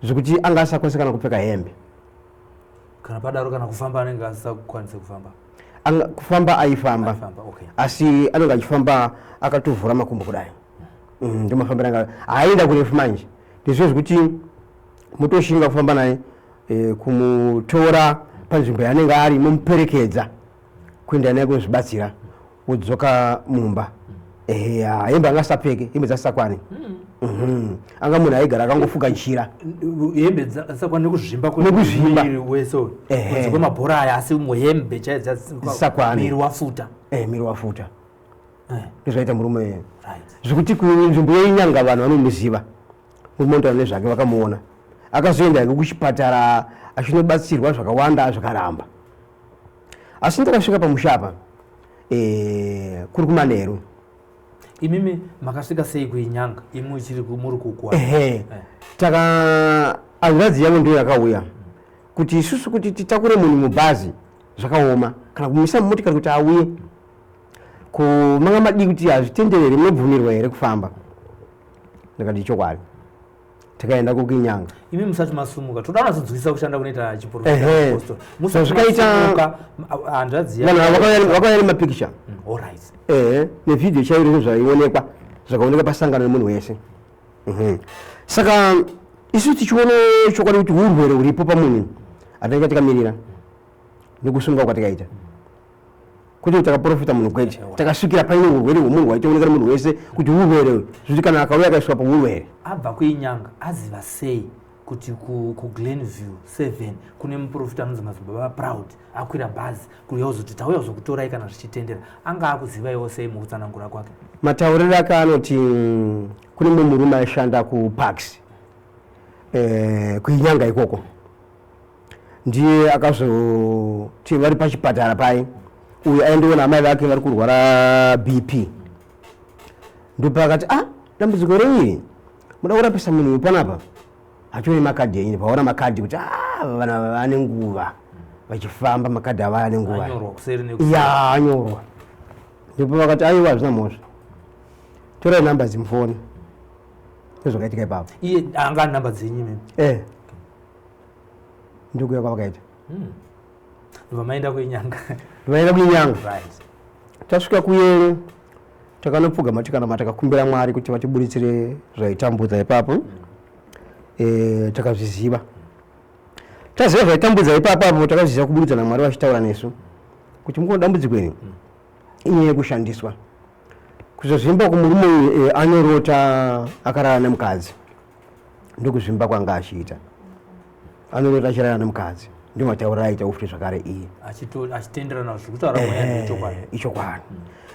zvokuti anga asakwanisa kana kupfeka hembe kana padaro kana kufamba anenge asakwanisa kufamba. Kufamba aifamba, okay. Asi anenge achifamba akatovhura makumbo kudai. Ndimafambira anga aenda kurefu manje. Ndizvo zvekuti mutoshinga kufamba naye kumutora panzvimbo yanenge ari mumuperekedza kuenda naye kuzvibatsira udzoka mumba. Hembe angasapfeke, hembe dzasakwane. Anga munhu aigara akangofuka nchira. Hembe dzasakwane nekuzvimba kwemiri wese. Kunze kwemabhora aya asi muhembe dzasakwane. Miri wafuta. Miri wafuta. Ndozvaita murume. Zvekuti kunzvimbo yeinyanga vanhu vanomuziva. Murume ndo nezvake vakamuona. Akazoenda kuchipatara achinobatsirwa zvakawanda zvakaramba. Asi ndakasvika pamushapa kuri kumanheru. Imimi makasvika sei kuinyanga imwe uchiri muri kukua? Hanzvadzi yavo ndiyo yakauya kuti isusu kuti titakure munhu mubhazi zvakaoma, kana kumisa mumotikari kuti auye kumanga madii kuti hazvitenderere munobvumirwa here kufamba. Ndakati chokwadi. Tikaenda kukinyanga. Imi musati masumuka toda kuzodzwisa kushanda kunoita chiprofita apostle. Musakaita hanzvadzi vakauya mapicture. All right. Nevideo chairo zvaionekwa zvakaoneka pasangano nemunhu wese. Saka isu tichiona chokwadi kuti urwere huripo pamunhu hatinenge tikamirira nekusumuka kwatikaita kuti takaprofita munhu kwete, takasvikira paine urwere hwemunhu hwaitooneka nemunhu wese kuti urwere zvoti kana akauya akaiswa paurwere. Abva kuinyanga aziva sei kuti kuGlenview 7 kune muprofita anonzi Mazibaba Proud akwira bhazi kuuya kuzoti tauya kuzokutorai kana zvichitendera, anga akuzivaiwo sei mukutsanangura kwake? Matauriro ake anoti kune mumwe murume aishanda kuParks kuinyanga ikoko, ndiye akazoti vari pachipatara pai uyu aendeona amai vake vari kurwara BP, ndipo akati dambudziko reiri muda kurapisa munhu panapa, achione makadhi enyini paona makadhi kuti vana vane nguva vachifamba, makadhi ava ane nguva anyorwa. Ndipo vakati aiwa hazvina mhosva, torai namba dzimufoni. Ndozvakaitika ipapo. Iye anga namba dzenyu mimi? Ndikuya kwavakaita. Vamaenda kuinyanga. Right. Tasvika kuyere takanopfugama tikanama takakumbira Mwari kuti vatiburitsire zvaitambudza ipapo. Takazviziva. Taziva zvaitambudza ipapo takazviziva kuburutsa naMwari vachitaura nesu kuti mukono dambudziko iri inyaya kushandiswa. Kuzozvimba kumurume anorota akarara nemukadzi ndokuzvimba kwanga achiita. Anorota achirara nemukadzi ndio matauro aita ufute zvakare iye achitenderana zvekutaura mweya ichokwadi.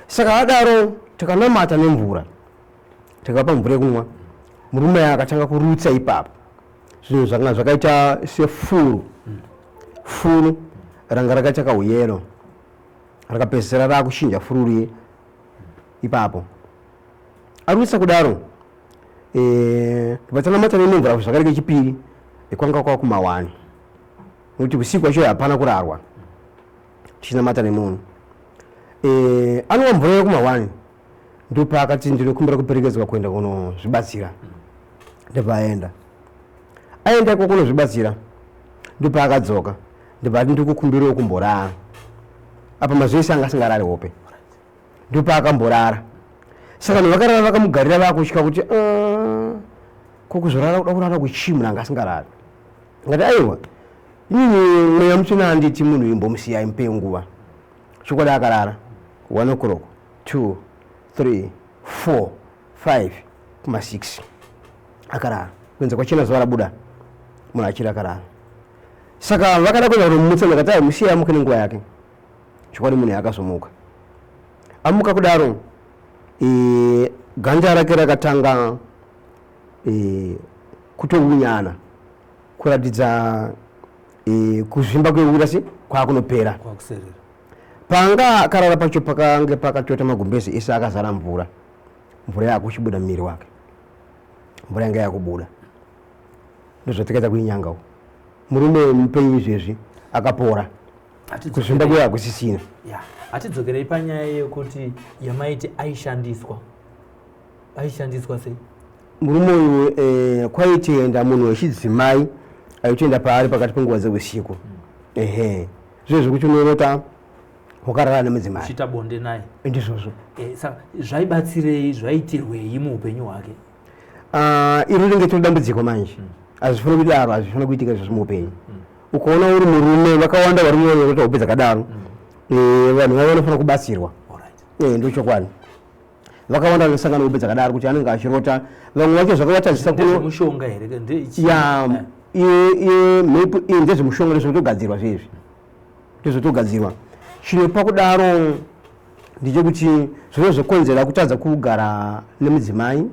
Saka adaro takanamata nemvura, takapa mvura yekunwa, murume akatanga kurutsa ipapo zvinhu zvanga zvakaita sefuru ranga rakaita kahuyero rakapedzisira rakuchinja furu riye ipapo. Arutsa kudaro patanamata nemvura zvakare kechipiri kwanga kwakumawani nokuti usiku acho hapana kurarwa tichinamata nemunhu. Anwa mvura yekumawani ndipo akati ndinokumbira kuperekedzwa kuenda kunozvibatsira. Ndipo aenda iko kunozvibatsira ndipo akadzoka ndipo ati ndikukumbirawo kumborara apa mazoisi anga asingarari hope, ndipo akamborara. Saka vanhu vakarara vakamugarira vakutya kuti kokuzorara kuda kurara kuchimuna anga asingarari. Ngati aiwa inini mweya mutsvina anditi munhu imbomusiyai mupei nguva. Chokwadi akarara 1 o'clock 2 3 4 5 kuma 6 akarara kwenza kwachena zuva rabuda munhu achiri akarara. saka vakada kwenda kumutsa vakati musiye amuke nenguva yake chikwadi munhu akazomuka amuka kudaro ganja rake rakatanga kutounyana kuratidza kuzvimba kweurasi kwakunopera panga akarara pacho pakange pakatota magumbezi ese akazara mvura yakuchibuda mumiri wake mvura yanga yakubuda ndozvatikata kuinyangawo murume mupenyu izvezvi akapora kuzvimba kwe hakusisina. Atidzokerei panyaya yekuti yamaiti aishandiswa sei? Murume uyu kwaitienda munhu wechidzimai aitoenda paari pakati penguva dzeusiku zvezvo kuti unorota wakarara nemudzimai uchita bonde naye ndizvozvo. Saka zvaibatsirei, zvaitirwei muupenyu hwake? Iri ringe tiri dambudziko manje hazvifani kudaro, hazvifani kuitika izvozvo muupenyu. Ukaona uri murume vakawanda vari munyanya hope dzakadaro vanhu vavo vanofana kubatsirwa ndochokwadi. Vakawanda vanosangana hope dzakadaro kuti anenge achirota vamwe vacho zvakavatadzisa mushonga here mhepo iyi ndezvemushonga ndezvotogadzirwa zvezvi ndezvotogadzirwa chino pakudaro ndechekuti zvinozokonzera kutadza kugara nemudzimai.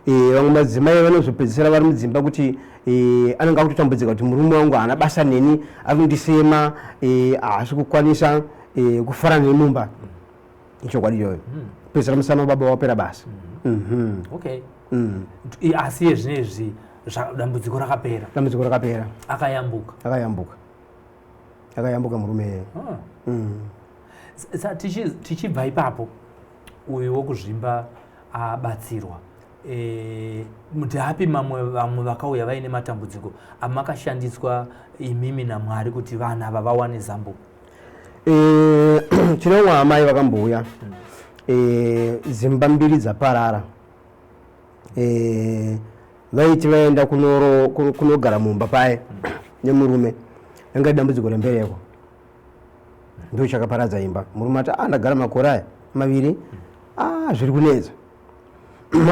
Vamwe madzimai vanozopedzisira vari mudzimba kuti anenge akutotambudzika kuti murume wangu haana basa neni, akundisema, haasi kukwanisa kufara nemumba. Ichokwadi iyoyo pedzisira musana wababa wapera basa. Asi yezvinezvi dambudziko rakapera. Dambudziko rakapera. Akayambuka murume. Tichibva ipapo uyu wokuzvimba abatsirwa. Mutapi vamwe vakauya vaine matambudziko amakashandiswa imimi naMwari kuti vana ava vawane zambuko? Tinomwe amai vakambouya dzimba mbiri dzaparara vaiti vaenda kunogara mumba paye nemurume yanga dambudziko rembereko ndo chakaparadza imba. Murume ati ndagara makore aya 2 zviri kunetsa.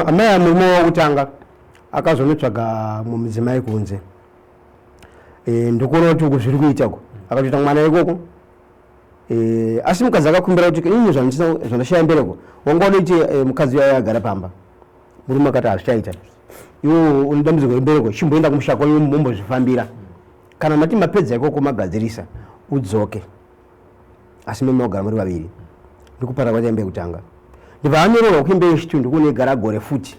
Amai murume wakutanga akazonotsvaga mudzimai kunze ndikuona kuti uku zviri kuitako akatoita mwana ikoko asi mukadzi akakumbira kuti inini zvandashaya mbereko wangoda kuti mukadzi wayo agara pamba. Murume akati hazvichaita, iwo une dambudziko rembereko chimboenda kumushako mombozvifambira, kana mati mapedza ikoko magadzirisa udzoke, asi meme magara muri vaviri. Ndikupara kwati imba yekutanga ndivaamirorwa kuimba yechitundu kune gara gore futi,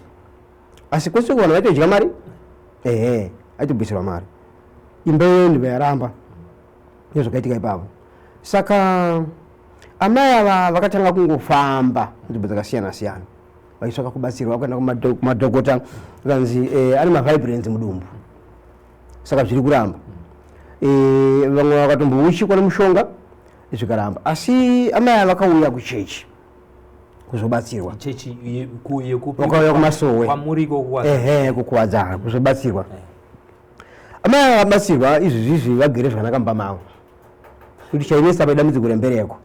asi kwese kuvanhu vaitodya mari aitobvisirwa mari. Imba iyoyo ndivayaramba nezvakaitika ipapo. Saka amai ava vakatanga kungofamba nzvimbo dzakasiyana siyana vaitsvaka kubatsirwa kuenda kumadhokota akanzi ane mavibrands mudumbu, saka zviri kuramba. Vamwe vakatombouchikwa nemushonga zvikaramba, asi amai ava vakauya kuchechi kuzobatsirwa. Vakauya kumasowe kukuwadzana kuzobatsirwa. Amai ava vabatsirwa izvizvi vagere zvakanaka mumba mavo kuti chainesa padambudziko rembereko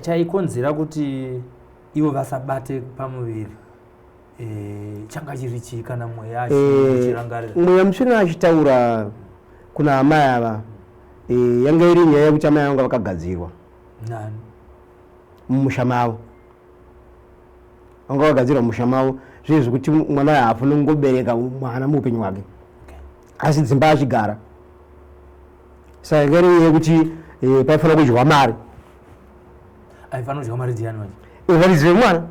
chaikonzera kuti ivo vasabate pamuviri changa chiri chii kana mweya achirangarira? Mweya musina achitaura kuna amai ava yanga iri nyaya yekuti amai vanga vakagadzirwa mumusha mavo, vanga vakagadzirwa mumusha mavo zvezvi kuti mwana haafuni kungobereka mwana muupenyu hwake asi dzimba achigara. Saka yanga iri yekuti paifanira kudyiwa mari. Aifanira kudyiwa mari ndiani manje? Varidzi vemwana.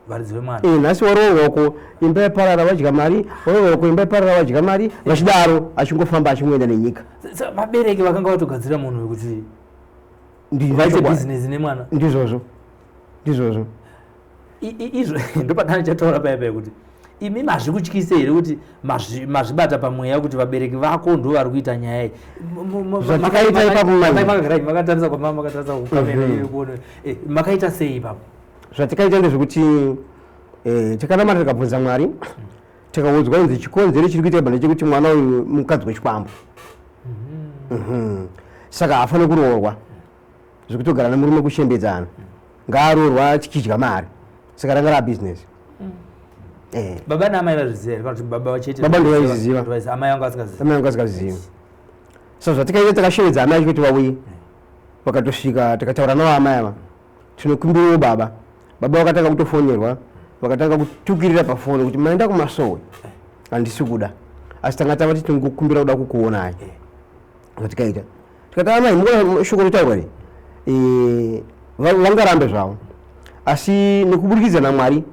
Varidzi vemwana. Nhasi warohwako imba yaparara vadya mari, warohwako imba yaparara vadya mari, vachidaro achingofamba achimboenda nenyika. Vabereki vakanga vatogadzira munhu wekuti vaite bizinesi nemwana. Ndizvozvo. Izvo ndopatana chataura paya kuti imi mazvikutyise here kuti mazvibata pamweya kuti vabereki vako ndo vari kuita nyaya iyi? Zvatakaita ipapo makatarisa kwamama, makatarisa kukamera kuona makaita sei ipapo? Zvatakaita ndezvekuti takanamata tikabvunza Mwari tikaudzwa inzi chikonzero chiri kuita banda chekuti mwana uyu mukadzi wechikwambo, saka hafaniri kuroorwa zvekutogara nemurume kushembedzana, ngaaroorwa tichidya mari, saka ranga rabusiness. Baba naamai vazviziva here? Baba ndo vaiziva, amai vangu asingazivi. Amai vangu asingazivi. sasa tikaita takashewedza amai kuti wauye wakatosvika tikataura nawo amai ava tinokumbirawo baba vakatanga kutofonerwa vakatanga kutukirira pafoni kuti maenda kumasowe handisi kuda asi tanga tava tingokumbira kuda kukuonai tikaita tikati amai mukona shoko rotaurwa re vangarambe zvavo asi nekuburikidza naMwari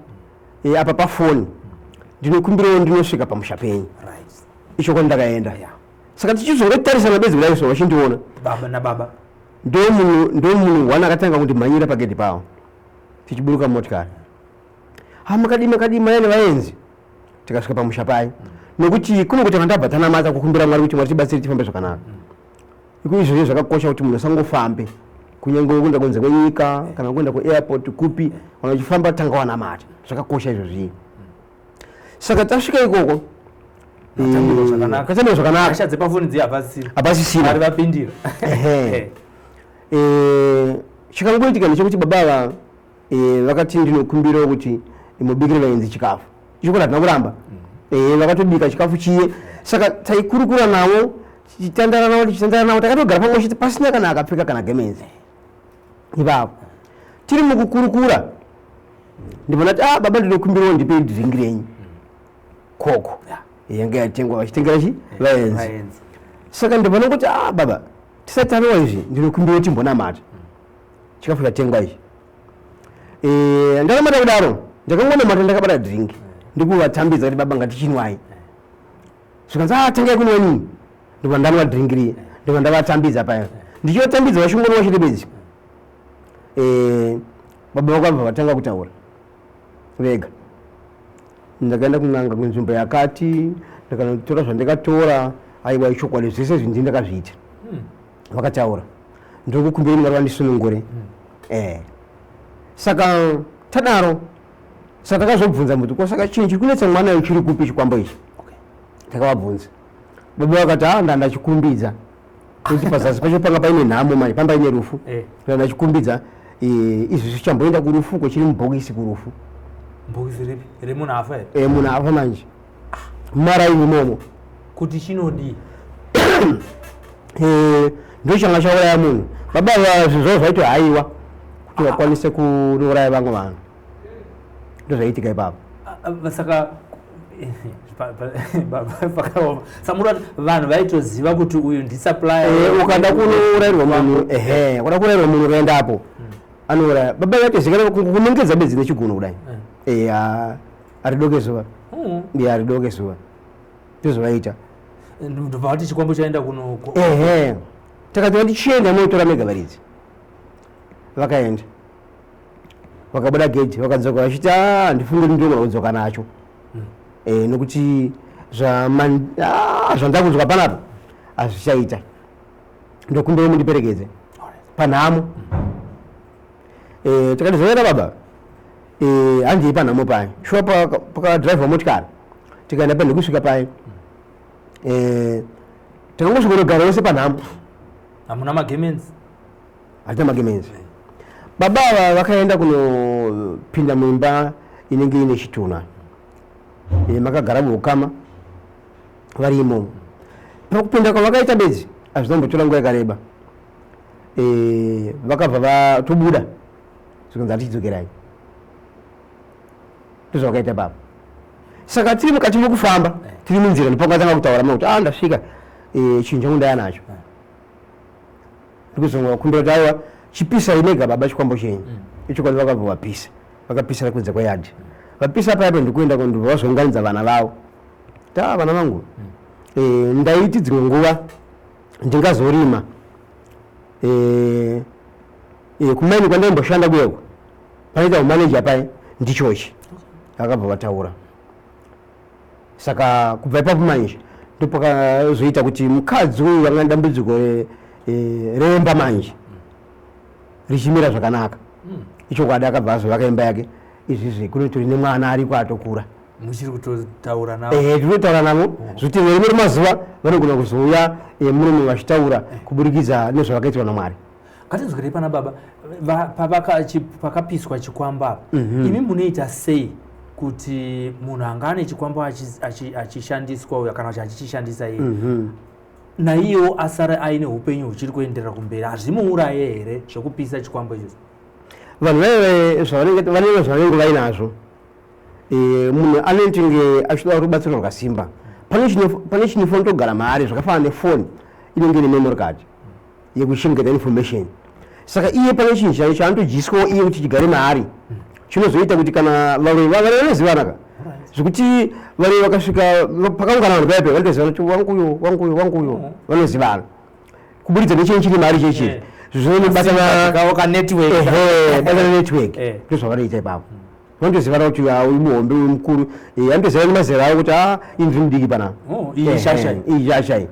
apa pafoni ndinokumbirawo ndinosvika pamusha penyu icho kwandakaenda saka tichizongotarisana bedzi kudai so vachindiona baba nababa ndo munhu wana akatanga kundimhanyira pagedhi pavo tichiburuka motikari makadima yani vaenzi tikasvika pamusha pai nokuti kuno kuti vandabva tanamata kukumbira Mwari kuti Mwari tibatsire tifambe zvakanaka izvozvo zvakakosha kuti munhu asangofambe kunyange kuenda kunze kwenyika kana kuenda kuairport kupi kana uchifamba tanga wanamata zvakakosha izvozvi saka tasvika ikoko katambira zvakanaka asha dzepafoni dzi hapasisina ari vapindira chikangoitika ndechekuti baba vakati ndinokumbirawo kuti mubikire vaenzi chikafu icho kuti hatina kuramba vakatobika chikafu chiye saka taikurukura navo tichitandara navo takatogara pamwe chete pasina kana akapfeka kana gemenzi ipapo tiri mukukurukura ndibona kuti baba ndinokumbirawo ndipe dhiringi renyu koko yanga yatengwa vachitengera chi vaenzi saka ndibona kuti baba tisati tanowa izvi ndinokumbirawo timbonamata chikafu chatengwa ichi ndakamata kudaro ndakangonamata ndakabata dhiringi ndikuvatambidza kuti baba ngatichinwai zvikanzi tengai kunwa nini ndibva ndanwa dhiringi riye ndibva ndavatambidza paya ndichivatambidza vachingoni wachite bedzi baba vakabva vatanga kutaura vega ndakaenda kunanga kunzvimbo yakati ndakanotora zvandakatora aiwa ichokwadi zvese zvindi ndakazviita vakataura ndikukumbireni Mwari vandisunungure saka tadaro saka takazobvunza muti kosaka chinhu chiri kunetsa mwana uyu chiri kupi chikwambo ichi takavabvunza baba vakati ndandachikumbidza kuti pazasi pacho panga paine nhamo manje pamba ine rufu ndandachikumbidza izvi zvichamboenda kurufu kochiri mubhokisi kurufu bhokisi ripi remunhu afa here munhu afa manje mara imi momo kuti chinodii ndochanga chauraya munhu baba zvizvo zvaito haiwa kuti vakwanise kunouraya vamwe vanhu ndozvaitika ipapo saka samura vanhu vaitoziva kuti uyu ndisupplier ukada kunourayirwa munhu ukada kuurayirwa munhu ukaendapo anouraya baba vaitozikana kunongedza bedzi nechiguno kudai aridoke zuva aridoke zuva ndozvaita ndobva kuti chikwambo chaenda kuno takati tichienda motora megavaridzi vakaenda vakabuda gedhi vakadzoka vachiti ndifunge ndinogona kudzoka nacho nokuti zvandakunzwa panapo hazvichaita ndokumbire mundiperekedze panhamo tikatizoenda baba handii panhamo pai shuwa pakadhiraivha motikari tikaenda pandekusvika pai tikangosvikonogara wese panhamo hamuna magemenzi hatina magemenzi baba ava vakaenda kunopinda muimba inenge ine chitunha makagara muukama vari imomo pakupinda kwavakaita bedzi hazvinombotora nguva yakareba vakabva vatobuda zvikanzi hatichidzokerai ndozvakaita baba saka tiri mukati mokufamba tiri munzira ndopakatanga kutaura makuti ndasvika chinhu changu ndaya nacho ndikuzongokumbira kuti aiwa chipisa inega baba chikwambo chenyu icho kwadi vakabva vapisa vakapisira kunze kweyadhi vapisa paipo ndikuenda ndobva vazounganidza vana vavo vana vangu ndaiti dzimwe nguva ndingazorima kumaini kwandaimboshandira kuyeko panoita umaneja pai ndichochi vakabva vataura saka kubva ipapo manje ndopakazoita kuti mukadzi uyu vanga dambudziko remba manje richimira zvakanaka icho kwadi akabva azovaka imba yake izvizvi kunotori nemwana ariko atokura muchiri kutotaura navo tinotaura navo zvokuti rimwe remazuva vanogona kuzouya murume vachitaura kuburikidza nezvavakaitirwa naMwari. Ngatinzwirei pana baba pakapiswa chikwambo apa imi munoita sei kuti munhu anga ane chikwambo achishandiswa uyo kana kuti achichishandisa iye naiyo asara aine upenyu huchiri kuenderera kumberi hazvimuuraye here zvekupisa chikwambo ichocho? vanhu vaive zvavanenge vainazvo munhu anochinge achida rubatsiro rwakasimba pane chinofanira kugara maari zvakafanana nefoni inenge ine memory card yekuchengeta information. Saka iye pane chinhu chaanotodyiswawo iye kuti chigare maari chinozoita kuti kana vamwe vanozivana zvekuti vamwe vakasvika pakaungana vanhu paipe vanotozivana kuti wanguyo vanozivana kubudikidza nechinhu chiri maari chechi zvinobatana network ndozvavanoita ipapo vanotozivana kuti uyu muhombe uyu mukuru anotozivana nemazera avo kuti inzvi mudiki panapa iyi shashai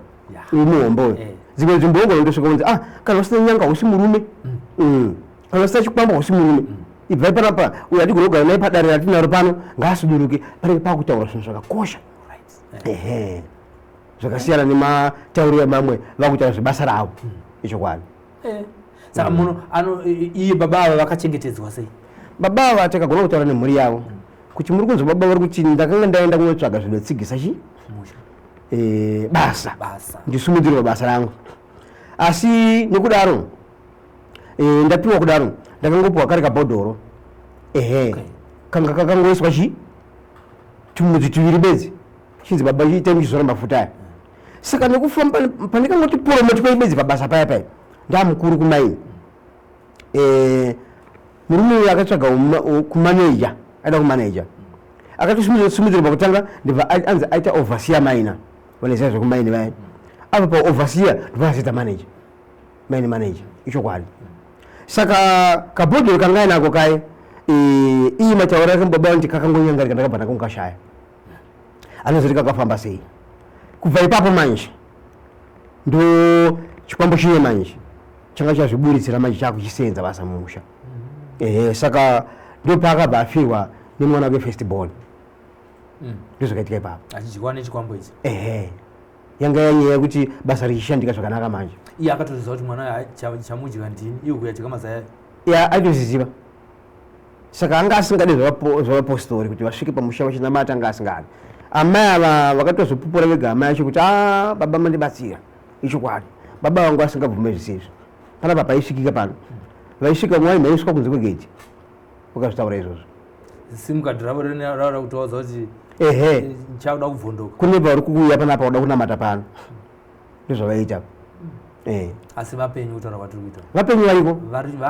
uyu muhombe uyu dzimwe nzvimbongo ndosvika kunzi kana usina nyanga usi murume kana usina chikwamba usi murume ibvai panapa uyu atigona kugara naye padare ratinaro pano ngaasuduruke panenge pakutaura zvinhu zvakakosha zvakasiyana nematauriro mamwe vakutaura zvebasa ravo ichokwadi. Saka munhu iye baba ava vakachengetedzwa sei? Baba ava takagona kutaura nemhuri yavo kuti muri kunzwa baba vari kuti ndakanga ndaenda kunotsvaga zvinotsigisa basa ndisimudzirwa basa rangu, asi nekudaro ndapiwa kudaro ndakangopiwa kari kabhodhoro kanga kakangoiswa tumudzi tuviri bedzi chinzi baba chiite muchizora mafuta aya. Saka nekufamba pandikangoti poromoti kwai bedzi pabasa paya paya ndamukuru kumaini murume uyu akatsvaga kumaneja aida kumaneja akatosimudzirwa pakutanga ndibva anzi aita overseer maina vanoziva zvekumaini vaya apa pa overseer ndibva azoita maini manager ichokwadi. Saka kabhodhoro kanga ainako kai iyi mataura ake baba kuti kakangonyangarika ndakabva ndakongashaya anozoti kakafamba sei. Kubva ipapo manje ndo chikwambo chine manje changa chazviburitsira manje chakuchisenza basa mumusha. Saka ndo paakabva afirwa nemwana wake first born ndozvakaitika ipapo achidyiwa nechikwambo ichi. Yanga yanyaya kuti basa richishandika zvakanaka manje. Iye akatoziva kuti mwana chamudyiwa ndini iye kuyadya mazaya aitoziziva. Saka anga asingadi zvavapostori kuti vasvike pamusha vachinamata anga asingadi. Amai ava vakatozopupura vega amai acho kuti baba mandibatsira ichokwadi. Baba vangu asingabvume zvisizvo panapa paisvikika pano vaisvika mwai maiswa kunze kwegeti vakazvitaura izvozvo simukadhi ravo rinoraura kuti wauza kuti chauda kubvondoka kune vari kuuya panapa uda kunamata pano ndozvavaita. Asi vapenyu kutaura kwatiri kuita vapenyu variko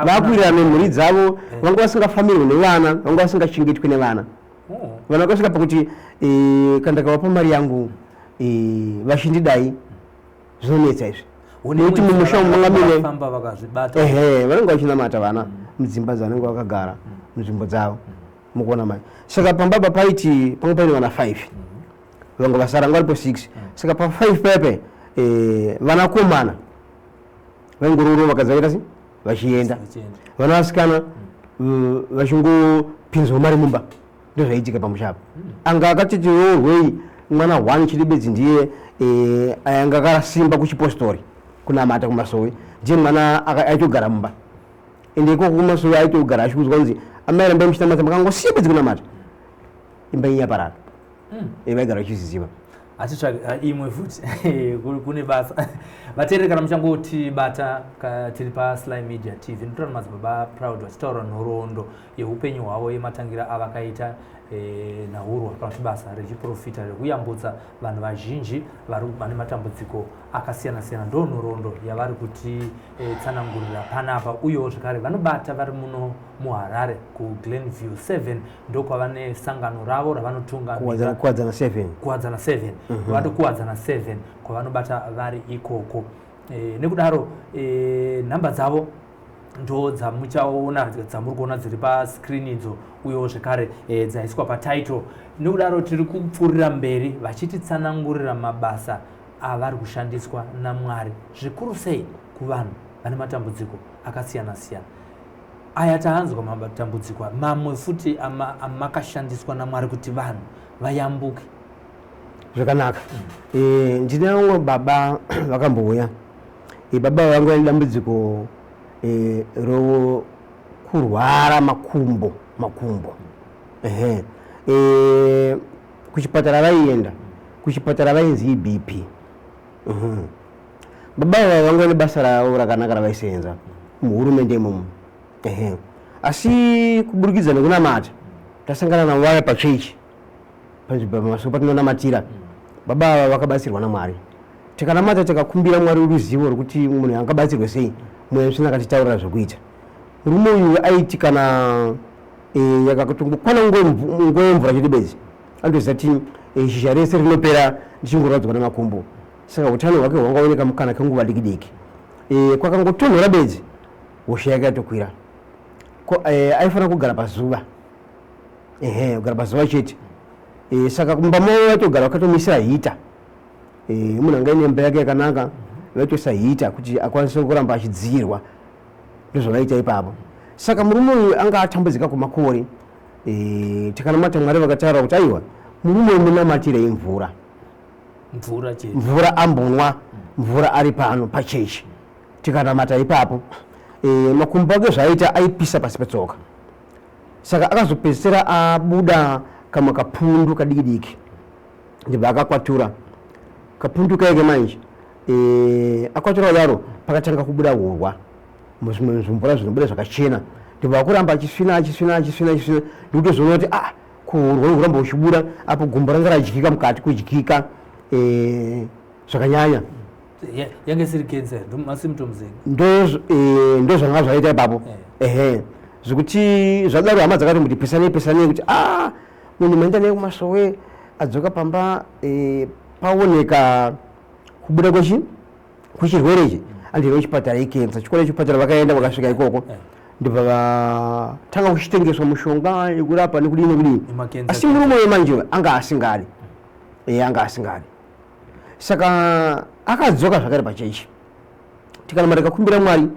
vakuwirirana nemhuri dzavo vanga vasingafamirwi nevana vanga vasingachengetwi nevana vana vakasvika pakuti kana ndakavapa mari yangu vachindidai zvinonetsa izvi nekuti mumusha umangamine vanenge vachinamata vana mudzimba dzavanenge vakagara munzvimbo dzavo mukuona mai. Saka pambaba paiti pamwe paine vana 5 vanga vasaranga varipo 6. Saka pa 5 pepe vanakomana vaingororo vakadzaita si vachienda vana vasikana vachingopinzwa mari mumba ndozvaitika pamushapo. Anga akatiti rwei mwana 1 chiri bedzi ndiye anga akarasimba kuchipostori kunamata kumasowe ndiye mwana aitogara mumba ende ikoko kumasowe aitogara achikuzwa kunzi amai rambai muchitamata makangosiya bedzi kunamata imba inyaparara vaigara vachiziziva. Atitsvaga imwe futi kune basa vateereri kana muchangoti bata tiri paSly Media TV ndinotaura madzibaba proud vachitaura nhoroondo yeupenyu hwavo yematangira avakaita naurwa kana kuti basa rechiprofita rekuyambutsa vanhu vazhinji vane matambudziko akasiyana siyana. Ndo nhoroondo yavari kuti tsanangurira panapa uyewo zvakare vanobata vari muno muHarare kuGlenview 7 ndokwavane sangano ravo ravanotunga kuwadzana 7 kuwadzana 7 kwavanobata vari ikoko. Nekudaro nhamba dzavo ndo dzamuchaona dzamuri kuona dziri pascreen idzo uyewo zvekare dzaiswa patitle. Nekudaro tiri kupfuurira mberi vachititsanangurira mabasa avari kushandiswa naMwari zvikuru sei kuvanhu vane matambudziko akasiyana siyana. Aya tahanzwa matambudziko mamwe futi amakashandiswa naMwari kuti vanhu vayambuke zvakanaka. Ndine vamwe baba vakambouya baba vangu vane dambudziko rokurwara makumbo kuchipatara vaienda kuchipatara vainzi iBP baba vangu vane basa ravo rakanaka ravaisenza muhurumende imomo. Asi kuburikidza nekunamata tasangana navo vaya pachechi pamasuku patinonamatira baba vakabatsirwa naMwari. Tikanamata tikakumbira Mwari ruzivo rwekuti munhu angabatsirwe sei, mweya musina akatitaurira zvokuita. Murume uyu aiti kana yakatongokwana nguva yemvura chete bedzi andoziva kuti shizha rese rinopera ndichingoradzwa nemakumbo. Saka utano hwake hwangaoneka mukana kenguva diki diki. Kwakangotonhora bedzi hosha yake yatokwira. Aifanira kugara pazuva, kugara pazuva chete. Saka kumba mavo vatogara vakatomisira hita. Munhu anga ine imba yake yakanaka vaitoisa hita kuti akwanise kuramba achidzirwa. Ndozvavaita ipapo. Saka murume uyu anga atambudzika kwemakore. Tikanamata Mwari vakataura kuti aiwa murume munamatire imvura. Mvura ambonwa, mvura ari pano pachechi. Tikanamata ipapo makumbo ake zvaaita aipisa pasi petsoka. Saka akazopedzisira abuda kama kapundu kadiki diki. Ndibva akakwatura. Kapundu kaike manje akwatura kudaro pakatanga kubuda urwa. Muzvimvura zvinobuda zvakachena. Ndibva akuramba achisvina ndikutozoona kuti kurwa kuramba uchibuda apo gumbo ranga radyika mukati kudyika zvakanyanya. Yange siri cancer masymptoms ndo zvanga zvaita ipapo. Zvekuti zvadaro hama dzakati kuti pesanei kuti munhu maenda naye kumasowe adzoka pamba paoneka kubuda kwechirwere ichi andiri kuchipatara ikenza chikora chipatara vakaenda vakasvika ikoko ndibva vatanga kuchitengeswa mushonga yekurapa nekudini. Asi murume wemanje anga asingari. Saka akadzoka zvakare pachechi. Tikanamata tikakumbira Mwari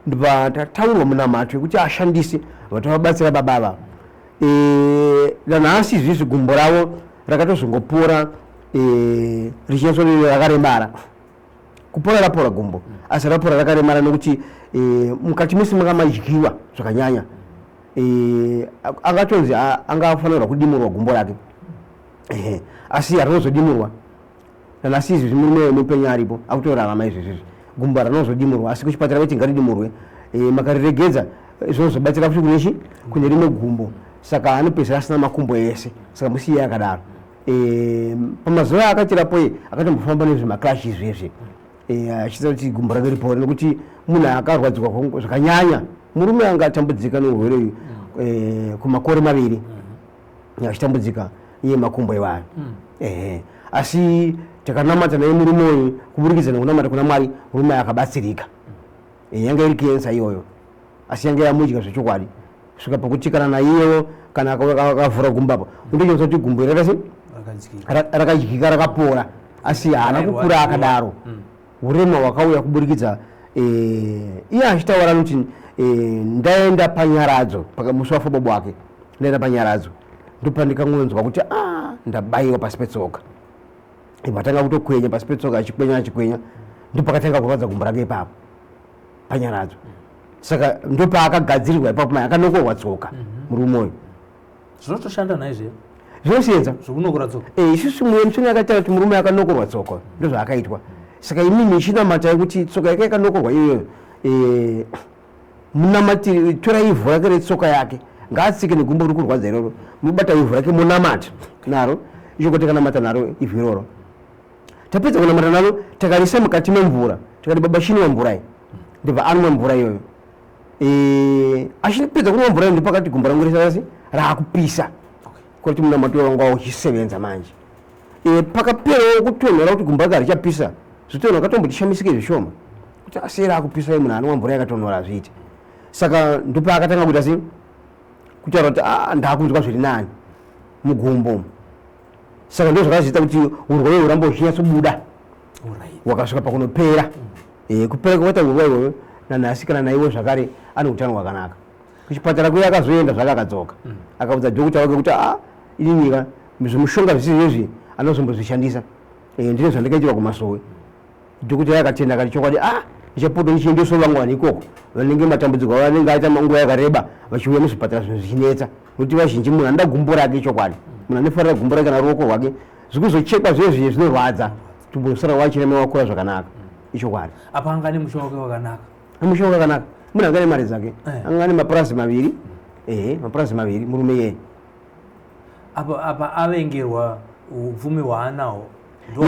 ndibva tataurwa munamato yekuti ashandise vatavabatsira babava. Nanhasi izvizvi gumbo ravo rakatozongopora richinyaso rakaremara. Kupora rapora gumbo asi rapora rakaremara nekuti mukati mese makamadyiwa zvakanyanya. Angatonzi angafanirwa kudimurwa gumbo rake. Asi harinozodimurwa. Nanhasi izvi murume mupenyu aripo akutorarama izvezvi gumbo rinozodimurwa asi kuchipatara vati ngaridimurwe. Makariregedza zvinozobatsira futi kune rimwe gumbo. Saka anopedzisira asina makumbo ese. Saka musiye akadaro. Pamazuva akachirapo akatombofamba nezvemaklashi izvezvi achiita kuti gumbo rake ripore nekuti munhu akarwadzirwa zvakanyanya. Murume anga atambudzika neurwere uyu kumakore 2 achitambudzika iye makumbo iwayo. Asi takanamata naye murume uyu kuburikidza nekunamata kuna Mwari murume akabatsirika. Yanga iri kensa iyoyo asi yanga yamudya zvechokwadi kusvika pakuti kana naiyewo kana akavhura gumbo apo undochionesa kuti gumbo rakadyika rakapora asi haana kukura akadaro. Urema hwakauya kuburikidza iye achitaura kuti ndaenda panyaradzo musi wafababa wake ndaenda panyaradzo ndopandikangonzwa kuti ndabayiwa pasi petsoka. Patanga kutokwenya pasi petsoka achikwenya ndopakatanga kurwadza gumbo rake ipapo panyaradzo. Saka ndopaakagadzirirwa ipapo mai akanokorwa tsoka murume uyu. Zvinotoshanda naizve zvinosenza zvokunokora tsoka. Isusu muchini akataura kuti murume akanokorwa tsoka ndozvaakaitwa. Saka imini ichinamata kuti tsoka yake yakanokorwa iyoyo munamatiri tora ivhu rake retsoka yake ngaatsike negumbo riri kurwadza iroro mubata ivhu rake munamata naro ichoko takanamata naro ivhu iroro. Tapedza kunamata naro takarisa mukati memvura tikati baba chinwa mvura iyi ndibva anwa mvura iyoyo. Achipedza kunwa mvura iyo ndipakati gumbo rangu rese raakupisa kuti munamato wangu uchisevenza manje. Pakaperawo kutonhora kuti gumbo rake harichapisa zvitonhora akatombochishamisike zvishoma kuti asi raakupisa munhu anwa mvura yakatonhora zviite. Saka ndopaakatanga kuita sei kutaura kuti ndakunzwa zviri nani mugumbo. Saka ndozvakazoita kuti urwere hurambo huchinyatsobuda hwakasvika pakunopera. Kupera kwaita urwere ihoyo nanhasi kana naiwo zvakare ane utano hwakanaka. Kuchipatara kuye akazoenda zvake akadzoka akaudza dhokota wake kuti ini nyika zvimushonga zvisizvezvi anozombozvishandisa ndine zvandakaitirwa kumasowe. Dhokota akatenda akati chokwadi ichapoto ndichiendeso vamwani ikoko vanenge matambudziko avo vanenge aita nguva yakareba vachiuya muzvipatara zvinhu zvichinetsa nokuti vazhinji munhu anoda gumbo rake chokwadi munhu anofarira gumbo rake kana ruoko rwake zvikuzochekwa zvezvi zvinorwadza tumbosara wachirema wakura zvakanaka. icho kwali apa angani mushonga wakanaka mushonga wakanaka muna ngani mari zake angani mapurasi maviri mapurasi maviri murume yeye apa avengerwa uvumi hwaanawo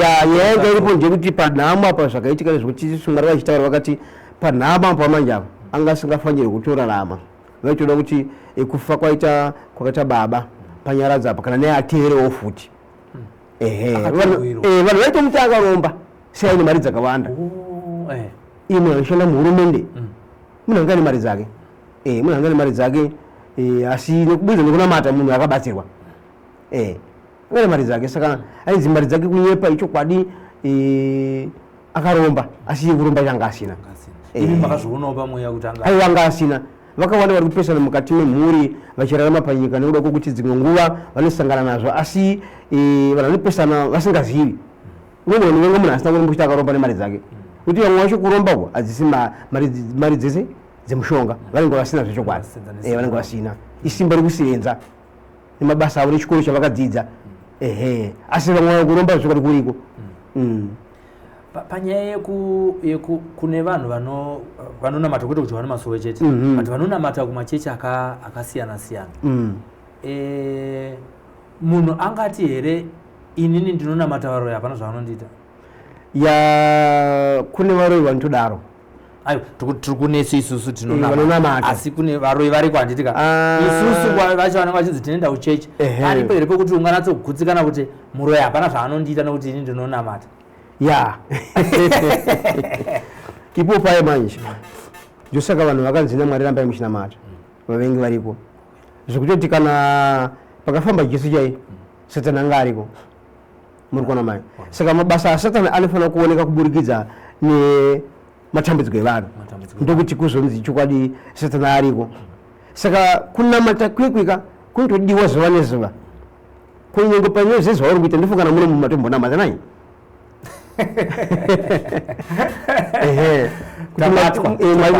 yaenga iripo ndekuti panhamo apa zvakaitika nezvekuti mwari vachitaura vakati panhamo apa manje apa anga asingafaniri kutorarama vaitoda kuti kufa kwakaita baba panyaradza apa kana neateerewo futi vanhu vaitomuti akaromba sei aine mari dzakawanda munhu anoshanda muhurumende munhangani mari dzake munhangani mari dzake asi nekubudza nekunamata munhu akabatsirwa ngani mari dzake saka ainzi mari dzake kunyepa ichokwadi akaromba asi kuromba changa asina anga asina vakawanda vari kupesana mukati memhuri vachirarama panyika nekuda kwokuti dzimwe nguva vanosangana nazvo asi vanhu vanopesana vasingazivi unogona kunenge munhu asina kuromba kuti akaromba nemari dzake kuti vamwe vacho kurombako hadzisi mari dzese dzemushonga vanenge vasina zvechokwadi vanenge vasina isimba rekusenza nemabasa avo nechikoro chavakadzidza asi vamwe kuromba zvokwadi kuriko panyaya kune vanhu vanonamata kwete kuti vana masowe chete but vanonamata kumachechi akasiyana siyana munhu angati here inini ndinonamata varoyi hapana zvavanondiita kune varoyi vanotodaro aiwa tiri kunesi isusu tinonamata asi kune varoyi variko handitika isusu vacho vanenge vachinzi tinoenda kuchechi aripo here pekuti unganatsokugudzikana kuti muroyi hapana zvaanondiita nokuti ini ndinonamata ipo paye manje ndosaka vanhu vakanzina mwari rambai muchinamata vavengi varipo zvekutoti kana pakafamba jesu chai satani anga ariko muri kuona mai saka mabasa asatani anofanira kuoneka kuburikidza nematambudziko evanhu ndokuti kuzonzi chokwadi satani ariko saka kunamata kwikwika kunotodiwa zuva nezuva kunyange panyaya zezvauri kuita ndifungana muno mumatombonamata nai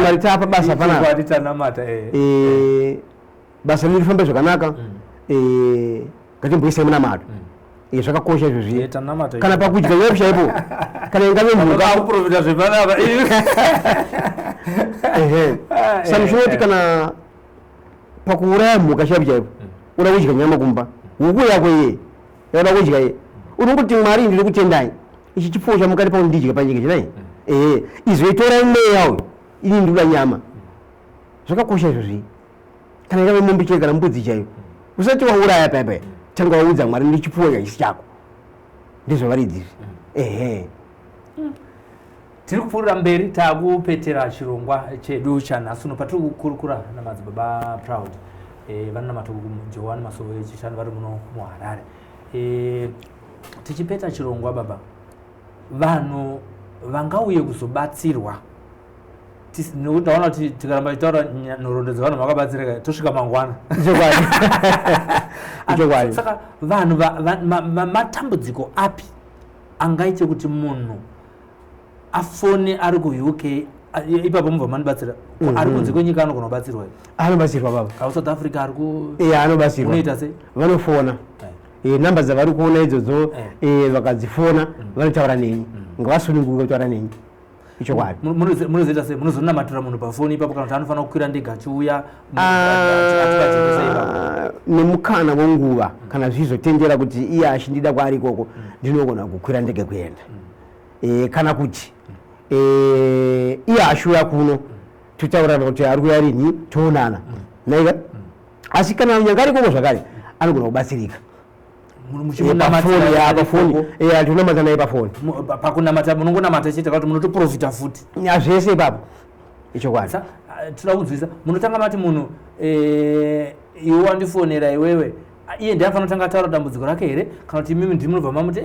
maritapa basa panapa basa ririfamba zvakanaka ngatimboisai munamato zvakakosha izvozvi kana pakudya yakushaipo kana ingave mhuka zvepanapa saka zvinoti kana pakuuraya mhuka chaipo chaipo uda kudya nyama kumba huku yako iye yauda kudya iye unongoti mwari ndiri kutendai ichi chipfuwo chamukati pao ndidya panyika chinai izoitora mweya uyu ini ndikuda nyama zvakakosha izvozvi kana ingave mombe chaiyo kana mbudzi chaiyo usati wauraya payapaya tanga waudza mwari ndi chipfuwo chachisi chako ndizvovaridzizvi tiri kupfuurira mberi taakupetera chirongwa chedu chanhasi uno patiri kukurukura namadzibaba Proud vanonamata Johani Masowe chishanu vari muno muHarare tichipeta chirongwa baba vanhu vangauye kuzobatsirwa ndaona kuti tikaramba tichitaura nhoroondo dzevanhu vakabatsirika tosvika mangwana saka vanhu matambudziko api angaite kuti munhu afone ari kuuk ipapo mubva manibatsira ari kunze kwenyika anogona kubatsirwa anobatsirwa baba South Africa anobatsirwa unoita sei vanofona namba dzavari kuona idzodzo vakadzifona vanotaura nenyu ngavasununguka kutaura nenyu ichokwadi munozoita sei munozonamatira munhu pafoni ipapo kana kuti anofanira kukwira ndege achiuya nemukana wenguva kana zvizotendera kuti iye achindida kwaari ikoko ndinogona kukwira ndege kuenda kana kuti iye ashuya kuno totaurana kuti ari kuya rini toonana naika asi kana nyanga ari ikoko zvakare anogona kubatsirika pafoni atinamata naye pafoni pakunamata munongonamata chete kuti munotoprofita futi zvese ipapo ichokwadi toda kunzwisa munotanga mati munhu iwe wandifonera iwewe iye ndiye afanira kutanga taura dambudziko rake here kana kuti imimi ndimunobva mamuti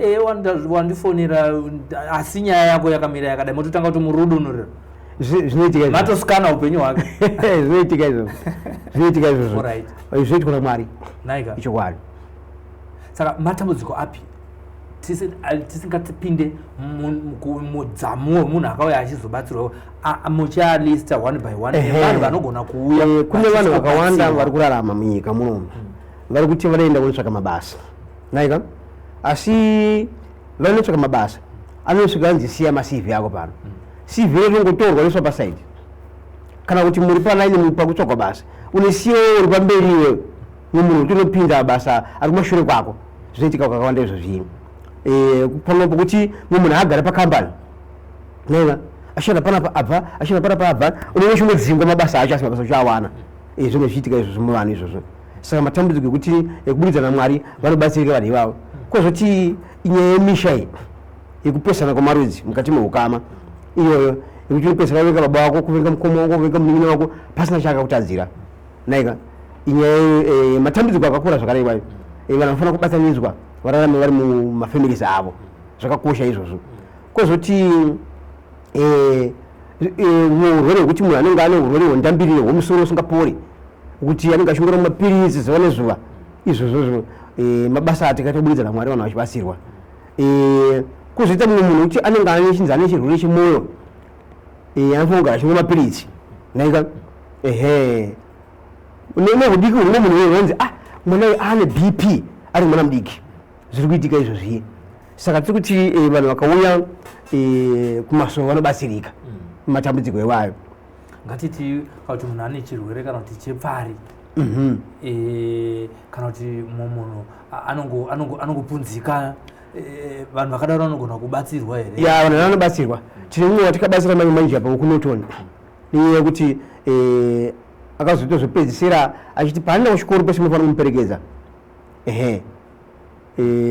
wandifonera asi nyaya yako yakamira yakadai mototanga kuti murudunurira zvinoitika matosikana upenyu hwake zvinoitika izvozvo zvoitwa naMwari naika ichokwadi saka matambudziko api tisingatipinde mudzamo wemunhu akauya achizobatsirwa muchialista one by one vanhu vanogona kuuya kune vanhu vakawanda vari kurarama munyika munomu vari kuti vanoenda kunotsvaka mabasa naika asi vanotsvaka mabasa anosvika anzi siya maCV ako pano si vile ngotorwa leso pa side kana kuti muri pa line muri pa kutsogwa basa unesiyo uri pamberi iwe munhu tinopinda basa ari kumashure kwako zvizoitika kwakawanda izvo zvinhu panopo kuti munhu agara pakambani naiva ashanda panapa abva ashanda panapa abva unowe chimwe dzingwa mabasa acho asi mabasa acho awana zvimwe zviitika izvo zvimwe vanhu izvozvo saka matambudziko ekuti ekubudikidza naMwari vanobatsirika vanhu ivavo kwozoti inyaya yemisha iyi yekupesana kwamarudzi mukati meukama iyoyo yekuti unopesana kuvenga baba wako kuvenga mukoma wako kuvenga munin'ina wako pasina chaakakutadzira naika inyaya matambudziko akakura zvakare iwayo vanhu vanofana kubatanidzwa vararame vari mumafamilies avo zvakakosha izvozvo kwozoti urwere hwekuti munhu anenge ane urwere hwendambiriro hwemusoro usingapori kuti anenge achingora mapirizi zuva nezuva izvozvozvo mabasa atikatobudikidza naMwari vanhu vachibatsirwa kwozoita mumwe munhu kuti anenge anechinzi ane chirwere chemwoyo anofanira kugara achimwa mapirizi naika nehudiki humwe munhu unonzi mwana ane BP ari mwana mudiki zviri kuitika izvozviye saka tiri kuti vanhu vakauya kumasoro vanobatsirika matambudziko ewayo ngatiti kuti munhu ane chirwere kana kuti chepfari kana kuti munhu anongopunzika vanhu vakadaro vanogona kubatsirwa here ya vanhu vanobatsirwa tine mumwe watikabatsira manje apa kunotoni niye kuti akazoita zvopedzisira achiti paanoenda kuchikoro pese munofanira kumuperekedza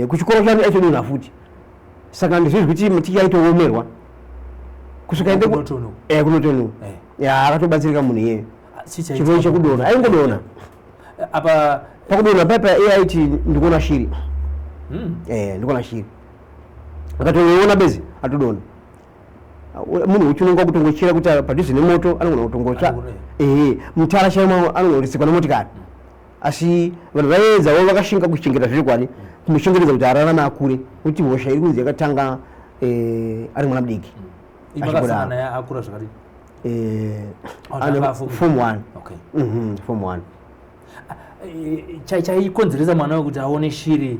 kuchikoro chanu achodonha futi saka ndizvizvi kuti maticha aitoomerwa kusvika ende kunotonu akatobatsirika munhu iyeyo chirwere chekudonha aingodonha apa pakudonha paipa iye aiti ndikuona shiri ndikuona shiri akatoiona bezi atodonha munhu uchinonga kutongochera kuti padhuze nemoto anogona kutongotsva mutara chaimo anogona kuritsikwa nemotikari asi vanhu vaedzawo vakashinga kuchengeta zvikwani kumushengetedza kuti ararame akure kuti hosha iri kunzi yakatanga ari mwana mudiki akura zvakadii form 1 form 1 chaikonzeresa mwana wekuti aone shiri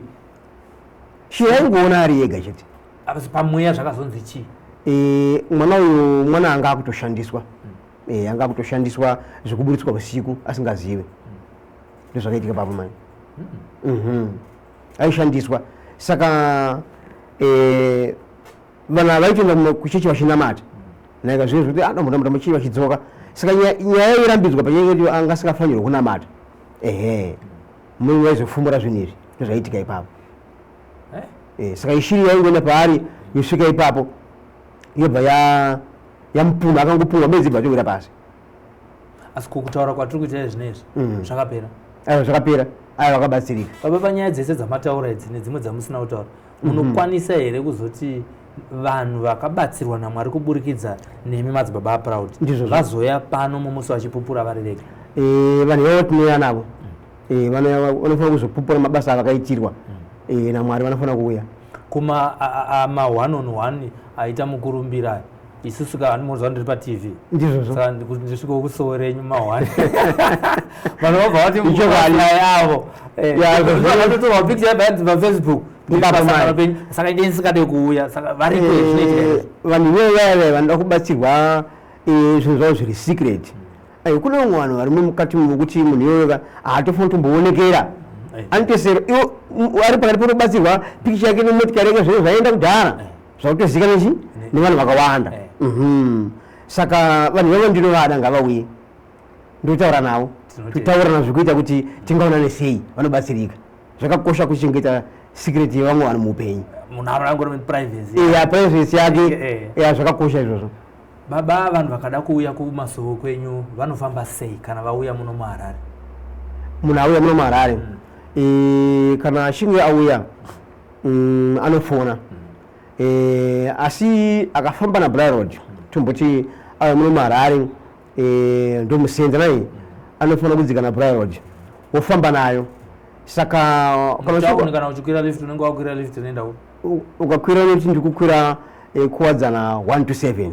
aingoona ari yega chete pamweya zvakazonzi chii mwana uyu mwana anga akutoshandiswa anga akutoshandiswa zvekuburitswa usiku asingazive ndozvakaitika papo mani aishandiswa saka vanhu vaitoenda kuchechi vachinamata naika zvinhu zvekuti anombotambuta muchechi vachidzoka saka nyaya irambidzwa panyaya yekuti anga asingafanirwa kunamata mumwe waizofumura zvinhu izvi ndozvaitika ipapo saka ishiri yaingoenda paari yosvika ipapo yobva yamupuma akangopumwa bedzi bva atowira pasi asi kukutaura kwatiri kuita zvinezvi zvakapera zvakapera aya vakabatsirika baba panyaya dzese dzamataura idzi nedzimwe dzamusina kutaura munokwanisa here kuzoti vanhu vakabatsirwa naMwari kuburikidza nemi madzibaba aProud vazoya pano mumusi vachipupura vari vega vanhu ivavo tinoya navo vanofanira kuzopupura mabasa avakaitirwa naMwari vanofanira kuuya kuma ma1 on 1 aita mukurumbira isusu kanimoza ndiri paTV ndizvozvo ndisvika kusowo renyu ma1 vanhu vabva vati muchokwadi yavo vakatotorwa picture yabayanzi paFacebook saka ine ndisikade kuuya saka varipo vanhu ivevave vanoda kubatsirwa zvinhu zvavo zviri secret kune vamwe vanhu varimwe mukati mokuti munhu iyoyo haatofanira kutomboonekera anotesero ari pakati potobatsirwa pikicha yake nemotikari yake zvino zvaenda kudhara zvakutozikanwa chi nevanhu vakawanda saka vanhu ivavo ndinovada ngavauye ndotaura navo totaura nazvo zvekuita kuti tingaonane sei vanobatsirika zvakakosha kuchengeta secret yevamwe vanhu muupenyu munhu arangori privacy privacy yake zvakakosha izvozvo baba vanhu vakada kuuya kumasoro kwenyu vanofamba sei kana vauya muno muHarare munhu auya muno muHarare kana achinge auya anofona asi akafamba naBraai Road tomboti auya muno muHarare ndomusenza naye anofanira kudzika naBraai Road wofamba nayo saka kana uchikwira lift unenge wakwira lift unoenda ukakwira lift ndikukwira kuwadzana 1 to 7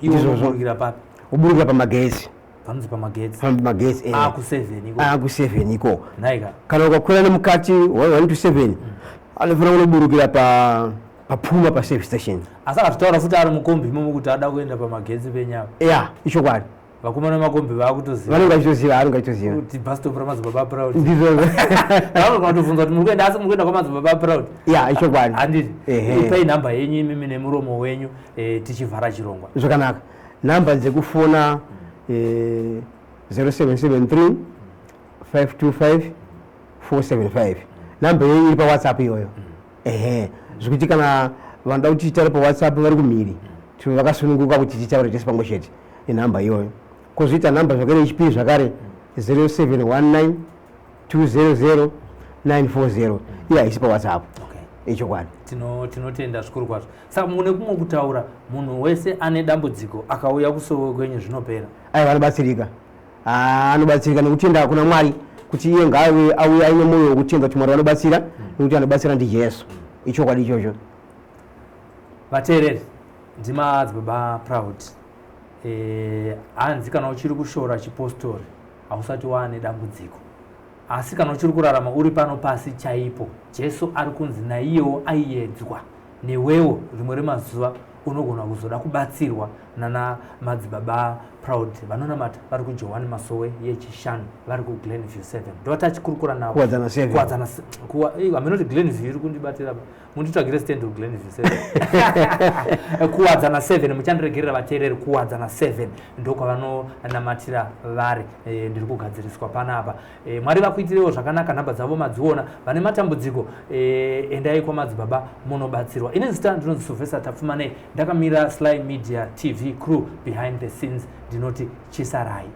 iwo unoburukira papi uburukira pamagezi panonzi pamagezi aku7 iko naika kana ukakwira nemukati 1 to 7 anofanira kunoburukira papuma pa service station asaka tutaura futi ari mukombi imomo kuti ada kuenda pamagetsi penyama ya ichokwadi vakomana makombi vakutoziva vanenge vachitoziva ari ngachitoziva kuti bus stop ramadzibaba proud ndizvo kana kutovunza kuti muri kuenda asi muri kuenda kwamadzibaba proud ya ichokwadi handiti ipai nhamba yenyu imimi nemuromo wenyu tichivhara chirongwa zvakanaka namba dzekufona 0773 525 475 namba yenyu iri pawhatsapp iyoyo zvekuti kana vanoda kuti titaure pawhatsapp vari kumhiri vakasununguka kuti titaure tese pamwe chete inhamba iyoyo kozoita nhamba zvakare yechipiri zvakare 0719 200 940 iya haisi pawhatsapp ichokwadi tinotenda zvikuru kwazvo saka mune kumwe kutaura munhu wese ane dambudziko akauya kusowe kwenyu zvinopera aiwa anobatsirika anobatsirika nekutenda kuna Mwari kuti iye ngaave auya aine mwoyo wekutenda kuti Mwari vanobatsira nekuti anobatsira ndiJesu ichokwadi ichocho vateereri ndimadzibaba proud hanzi kana uchiri kushora chipostori hausati waane dambudziko asi kana uchiri kurarama uri pano pasi chaipo Jesu ari kunzi naiyewo aiedzwa newewo rimwe remazuva unogona kuzoda kubatsirwa nana madzibaba proud vanonamata vari kuJohani Masowe yechishanu vari kuGlenview 7 ndotatikurukura navo kuwadzana 7 aminoti Glenview iri kundibatira munditsvagire stand kuGlenview 7 kuwadzana 7 muchandiregerera vateereri kuwadzana 7 ndokwavanonamatira vari ndiri kugadziriswa panapa Mwari vakuitirewo zvakanaka nhamba dzavo madziona vane matambudziko endai kwamadzibaba munobatsirwa ine zita ndinonzi Sylvester Tapfumanei ndakamira Sly Media TV crew behind the scenes ndinoti chisarai.